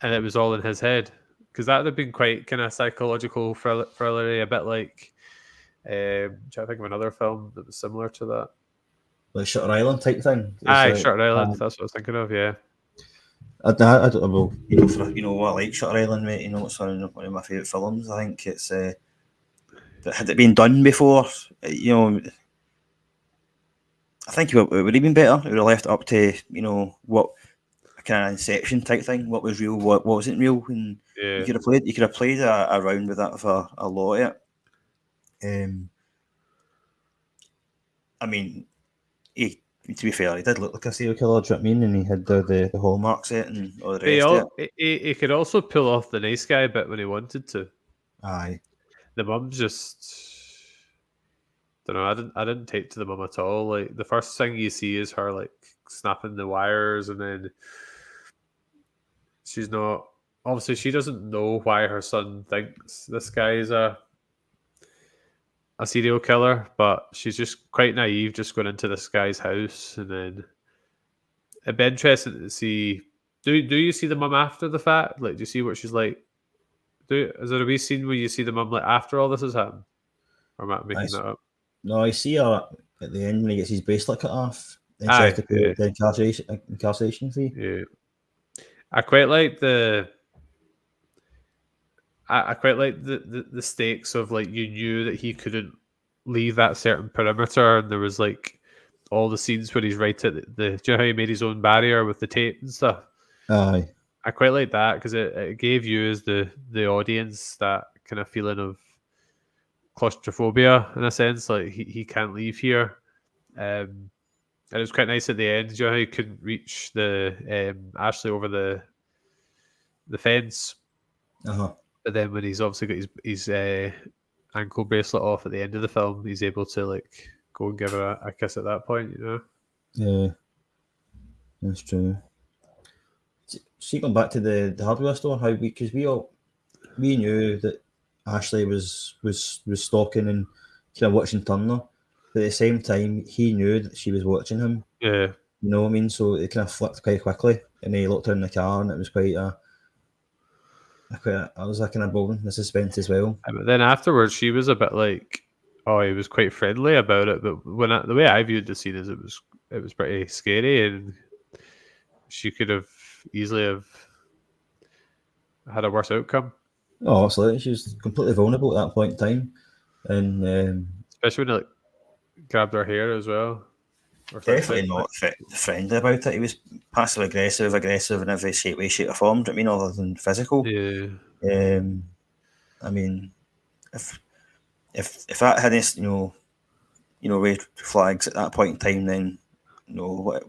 and it was all in his head? Because that would have been quite kind of psychological thrillery, a bit like. I'm trying to think of another film that was similar to that. Like Shutter Island type thing. Aye, Shutter Island. That's what I was thinking of. Yeah. I don't know. I like Shutter Island, mate. It's one of my favourite films. I think it's. Had it been done before, I think it would have been better. It would have left it up to what a kind of Inception type thing. What was real, what wasn't real, and you could have played around with that for a lot of it. I mean, to be fair, he did look like a serial killer. Do you know what I mean? And he had the hallmark set and all the rest of it. He could also pull off the nice guy bit when he wanted to. Aye. The mum's just. Don't know. I didn't take to the mum at all. Like, the first thing you see is her like snapping the wires, and then she's not. Obviously, she doesn't know why her son thinks this guy is a serial killer, but she's just quite naive, just going into this guy's house, and then it'd be interesting to see. Do you see the mum after the fact? Like, do you see what she's like? Is there a wee scene where you see the mum like after all this has happened, or am I making that up? No, I see her at the end when he gets his bracelet cut off. And she has to pay the incarceration fee. Yeah, I quite like the stakes of, like, you knew that he couldn't leave that certain perimeter, and there was like all the scenes where he's right at do you know how he made his own barrier with the tape and stuff? Aye. I quite like that because it gave you as the audience that kind of feeling of claustrophobia in a sense, like he can't leave here. And it was quite nice at the end. You know how he couldn't reach the Ashley over the fence, but then when he's obviously got his ankle bracelet off at the end of the film, he's able to like go and give her a kiss at that point. Yeah, that's true. See, going back to the hardware store, how because we knew that Ashley was stalking and kind of watching Turner, but at the same time he knew that she was watching him. Yeah, you know what I mean. So it kind of flipped quite quickly, and he looked her in the car, and it was quite I was kind of building the suspense as well. But then afterwards, she was a bit like, he was quite friendly about it. But the way I viewed the scene is it it was pretty scary, and she could have easily have had a worse outcome. Oh, absolutely. She was completely vulnerable at that point in time. And Especially when he like grabbed her hair as well. Or definitely not friendly about it. He was passive aggressive in every way, shape, or form. Do you know what I mean, other than physical? Yeah. I mean, if that hadn't, red flags at that point in time, then what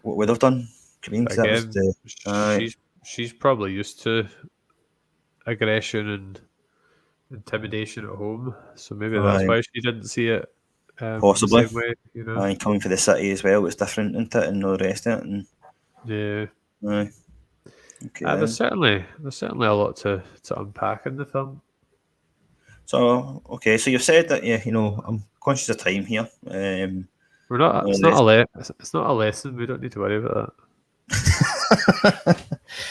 would have done? I mean, 'cause that was Again, she's probably used to aggression and intimidation at home, so maybe that's why she didn't see it possibly the same way, you know. Coming for the city as well, it's different, isn't it, and all the rest of it. And Yeah. Okay. There's certainly a lot to unpack in the film. So okay, so you've said that I'm conscious of time here. We're not. It's not a lesson. We don't need to worry about that.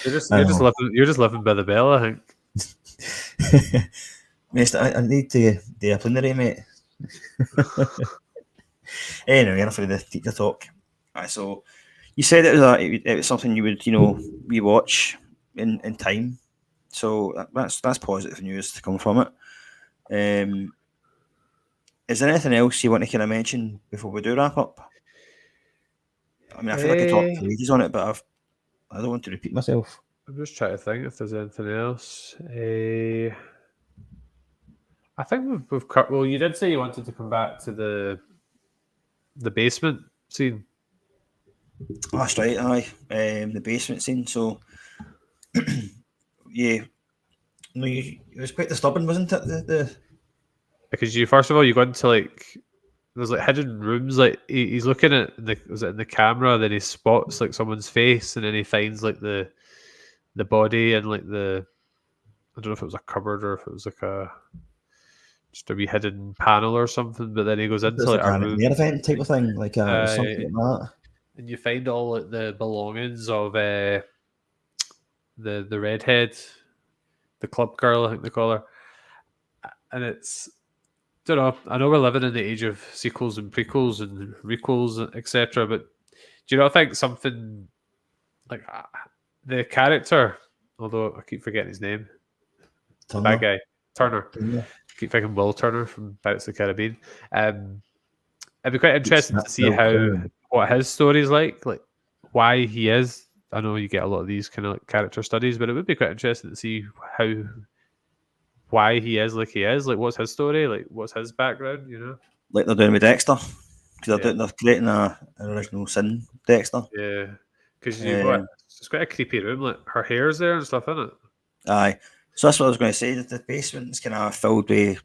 You're just living by the bell, I think. Mister, I need to do a plenary, mate. Anyway, enough of the teacher talk. Right, so you said it was something you would rewatch in time. So that's positive news to come from it. Is there anything else you want to kind of mention before we do wrap up? I mean, I feel like I talked for ages on it, but I don't want to repeat myself. I'm just trying to think if there's anything else. I think we've cut. Well, you did say you wanted to come back to the basement scene. That's right, aye. The basement scene. So, yeah, it was quite disturbing, wasn't it? Because you first of all you go into there's hidden rooms. He's looking at in the camera, then he spots someone's face, and then he finds the body and I don't know if it was a cupboard or if it was just a wee hidden panel or something. But then he goes into a room, near event type of thing, something like that. And you find all the belongings of the redhead, the club girl, I think they call her, and it's. Don't know. I know we're living in the age of sequels and prequels and requels, etc. But do you not think something like the character, although I keep forgetting his name, the bad guy, Turner. I keep thinking Will Turner from Pirates of the Caribbean. It'd be quite interesting to see what his story is like why he is. I know you get a lot of these kind of character studies, but it would be quite interesting to see why he is like he is, what's his story, what's his background, like they're doing with Dexter, because they're creating an original sin Dexter. Yeah, because it's quite a creepy room, her hair's there and stuff, isn't it? Aye, so that's what I was going to say, that the basement's kind of filled with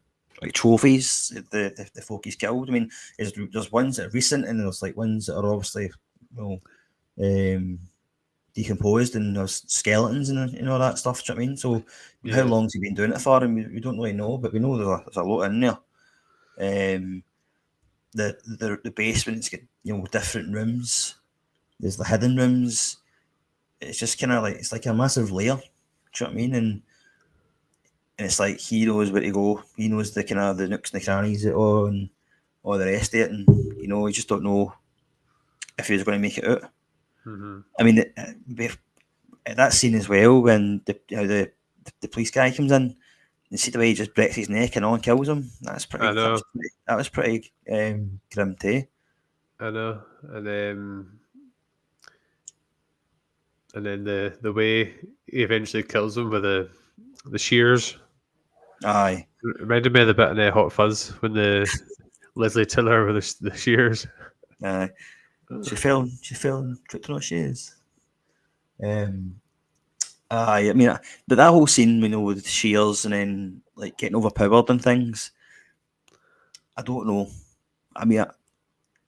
trophies the folk he's killed. I mean, there's ones that are recent, and there's ones that are obviously decomposed, and there's skeletons and all that stuff. Do you know what I mean? So how long has he been doing it for? And we don't really know, but we know there's a lot in there. The basement's got different rooms. There's the hidden rooms. It's just kind of it's like a massive layer. Do you know what I mean? And it's like he knows where to go. He knows the kind of the nooks and the crannies and all the rest of it. And you just don't know if he's going to make it out. Mm-hmm. I mean, at that scene as well, when the police guy comes in, you see the way he just breaks his neck and kills him. That's pretty. I know. That was pretty grim too. I know, and then the way he eventually kills him with the shears. Aye, it reminded me of the bit in Hot Fuzz when the Leslie Tiller with the shears. Aye. She fell and tripped on her shoes. I mean, but that whole scene, with the shears and then getting overpowered and things, I don't know. I mean,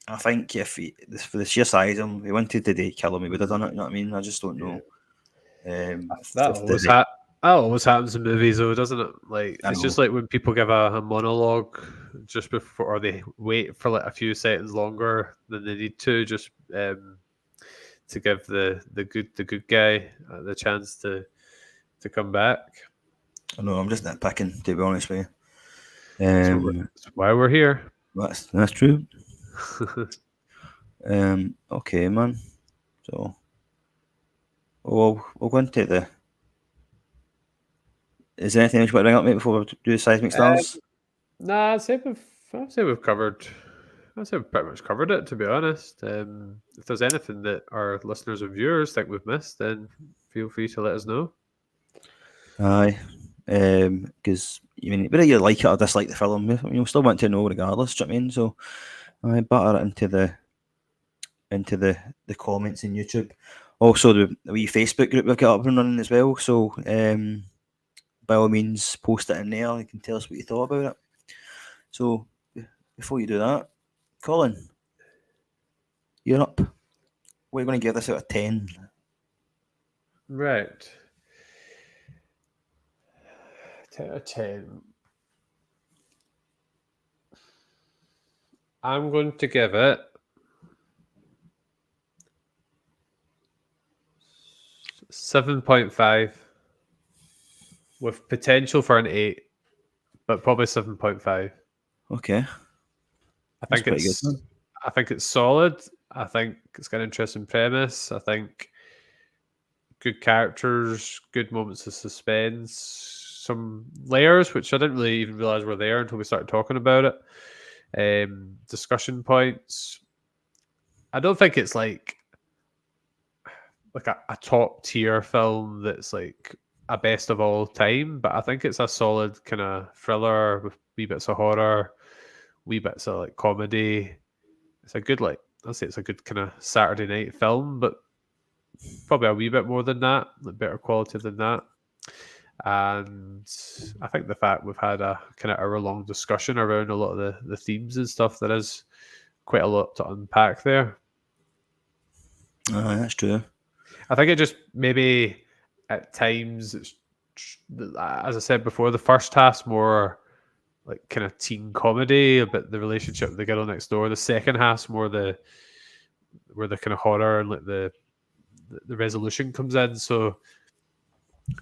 I think if for the sheer size of him, he wanted to kill him, he would have done it. You know what I mean? I just don't know. That always happens in movies, though, doesn't it? It's just when people give a monologue just before, or they wait for a few seconds longer than they need to, just to give the good guy the chance to come back. I know, I'm just nitpicking, to be honest with you. That's why we're here. That's true. Okay, man. So we'll go into the. Is there anything else you want to bring up, mate, before we do the seismic stars? Nah, I'd say we've covered. I'd say we've pretty much covered it, to be honest. If there's anything that our listeners and viewers think we've missed, then feel free to let us know. Aye. Because whether you like it or dislike the film, you'll still want to know regardless. Do you know what I mean? So, I batter it into the comments in YouTube. Also, the wee Facebook group we've got up and running as well. So, by all means, post it in there. You can tell us what you thought about it. So, before you do that, Colin, you're up. What are you going to give this out of 10? Right. 10 out of 10. I'm going to give it 7.5 with potential for an 8, but probably 7.5. Okay. I think it's solid. I think it's got an interesting premise. I think good characters, good moments of suspense, some layers which I didn't really even realize were there until we started talking about it. Discussion points. I don't think it's like a top tier film that's like a best of all time, but I think it's a solid kind of thriller with wee bits of horror, wee bits of like comedy. It's a good I'll say it's a good kind of Saturday night film, but probably a wee bit more than that, better quality than that. And I think the fact we've had a kind of hour-long discussion around a lot of the themes and stuff, there is quite a lot to unpack there. That's true. I think it just maybe at times, as I said before, the first half's more like kind of teen comedy about the relationship with the girl next door. The second half's more where the kind of horror and like the resolution comes in. So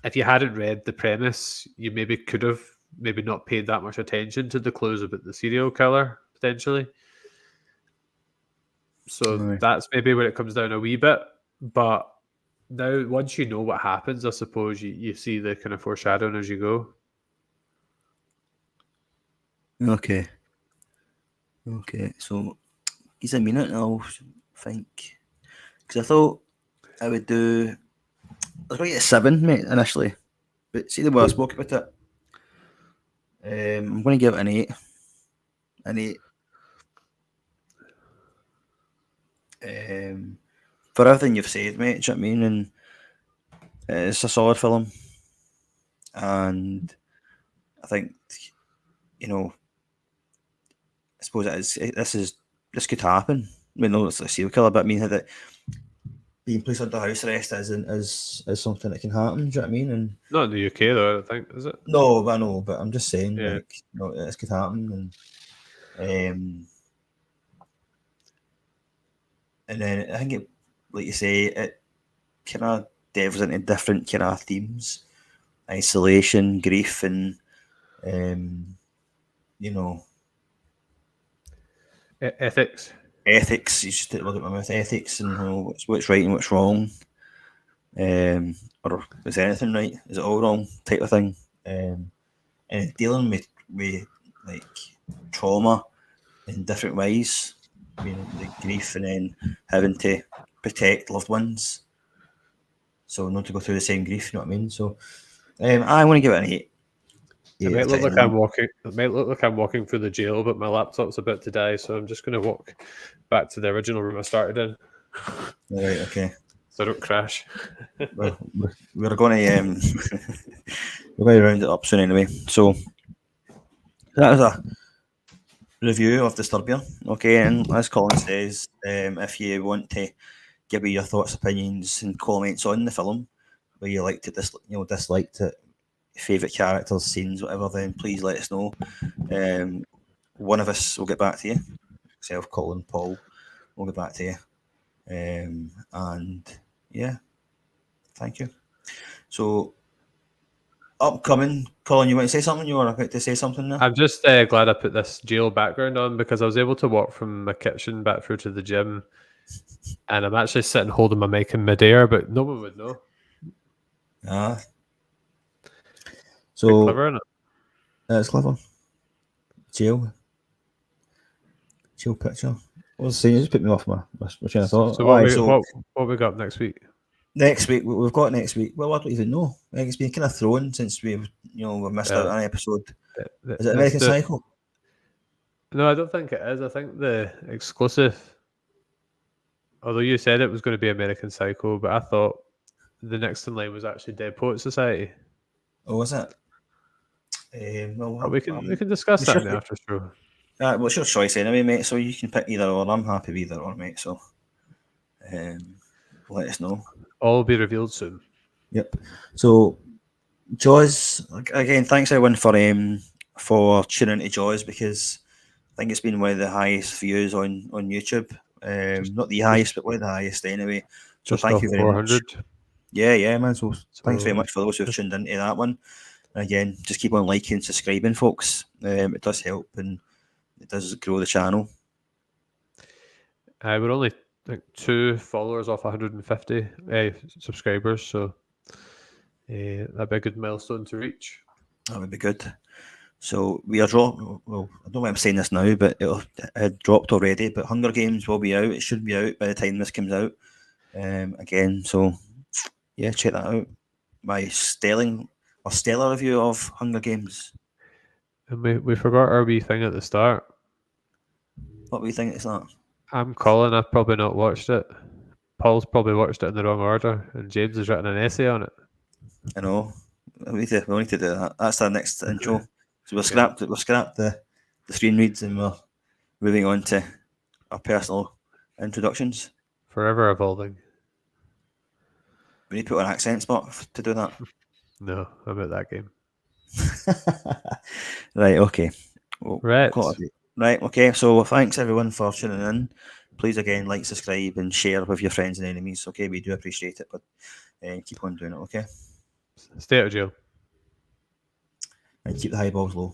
if you hadn't read the premise, you maybe could have maybe not paid that much attention to the clues about the serial killer potentially. So that's maybe where it comes down a wee bit. But now, once you know what happens, I suppose you see the kind of foreshadowing as you go. Okay. So he's a minute and I'll think. Because I thought I would do. I was going to get a 7, mate, initially. But see the way I spoke about it. I'm going to give it an 8. An 8. For everything you've said, mate, do you know what I mean? And it's a solid film. And I think, I suppose this could happen. We know it's a serial killer, but I mean that being placed under house arrest is something that can happen. Do you know what I mean? And not in the UK though, I think, is it? No, I know, but I'm just saying, Yeah. This could happen, and then I think it, like you say, it kind of delves into different kind of themes, isolation, grief, and ethics. Ethics. You just look at my mouth. Ethics and what's right and what's wrong. Or is anything right? Is it all wrong? Type of thing. And dealing with like trauma in different ways. The grief and then having to protect loved ones. So not to go through the same grief. You know what I mean? So I want to give it an 8. It might look like I'm walking through the jail, but my laptop's about to die, so I'm just going to walk back to the original room I started in. Right. Okay. So I don't crash. We're going to round it up soon anyway. So that was a review of Disturbia. Okay, and as Colin says, if you want to give me your thoughts, opinions, and comments on the film, where you liked it, disliked it, favourite characters, scenes, whatever, then please let us know. One of us will get back to you. Myself, Colin, Paul, we'll get back to you. And yeah, thank you. So, upcoming, Colin, you want to say something? You were about to say something now? I'm just glad I put this jail background on because I was able to walk from my kitchen back through to the gym And I'm actually sitting holding my mic in midair, but no one would know. Ah. Bit So clever, isn't it? it's clever. Chill picture. What was I saying? You just put me off my train of thought. So Aye, so what we got up next week? next week we've got next week. Well, I don't even know. I think it's been kind of thrown since we've missed out on an episode. Is it American Psycho? No, I don't think it is. I think the exclusive. Although you said it was going to be American Psycho, but I thought the next in line was actually Dead Poet Society. Oh, is it? Well, But we can discuss that in the after show. Well, it's your choice anyway, mate. So you can pick either or. I'm happy with either or, mate. So, let us know. All will be revealed soon. Yep. So, Jaws again. Thanks everyone for tuning into Jaws, because I think it's been one of the highest views on YouTube. Not the highest, but one of the highest anyway. So Just thank you very 400. much. Yeah, man. So thanks very much for those who've tuned into that one. And again, just keep on liking, subscribing, folks. It does help and it does grow the channel. We're only 2 followers off 150 subscribers, so that'd be a good milestone to reach. That would be good. So we are dropping. Well, I don't know why I'm saying this now, but it had dropped already. But Hunger Games will be out. It should be out by the time this comes out. Again, so yeah, check that out. My stellar review of Hunger Games. And we forgot our wee thing at the start. What do you think it's that? I'm Colin. I've probably not watched it. Paul's probably watched it in the wrong order, and James has written an essay on it. I know. We need to do that. That's our next intro. So we've scrapped the screen reads, and we're moving on to our personal introductions. Forever evolving. We need to put an accent spot to do that. No, I'm at that game. Right, okay. Well, Right. Right, okay. So thanks everyone for tuning in. Please again like, subscribe, and share with your friends and enemies. Okay, we do appreciate it, but keep on doing it. Okay, Stay out of jail. and keep the high balls low.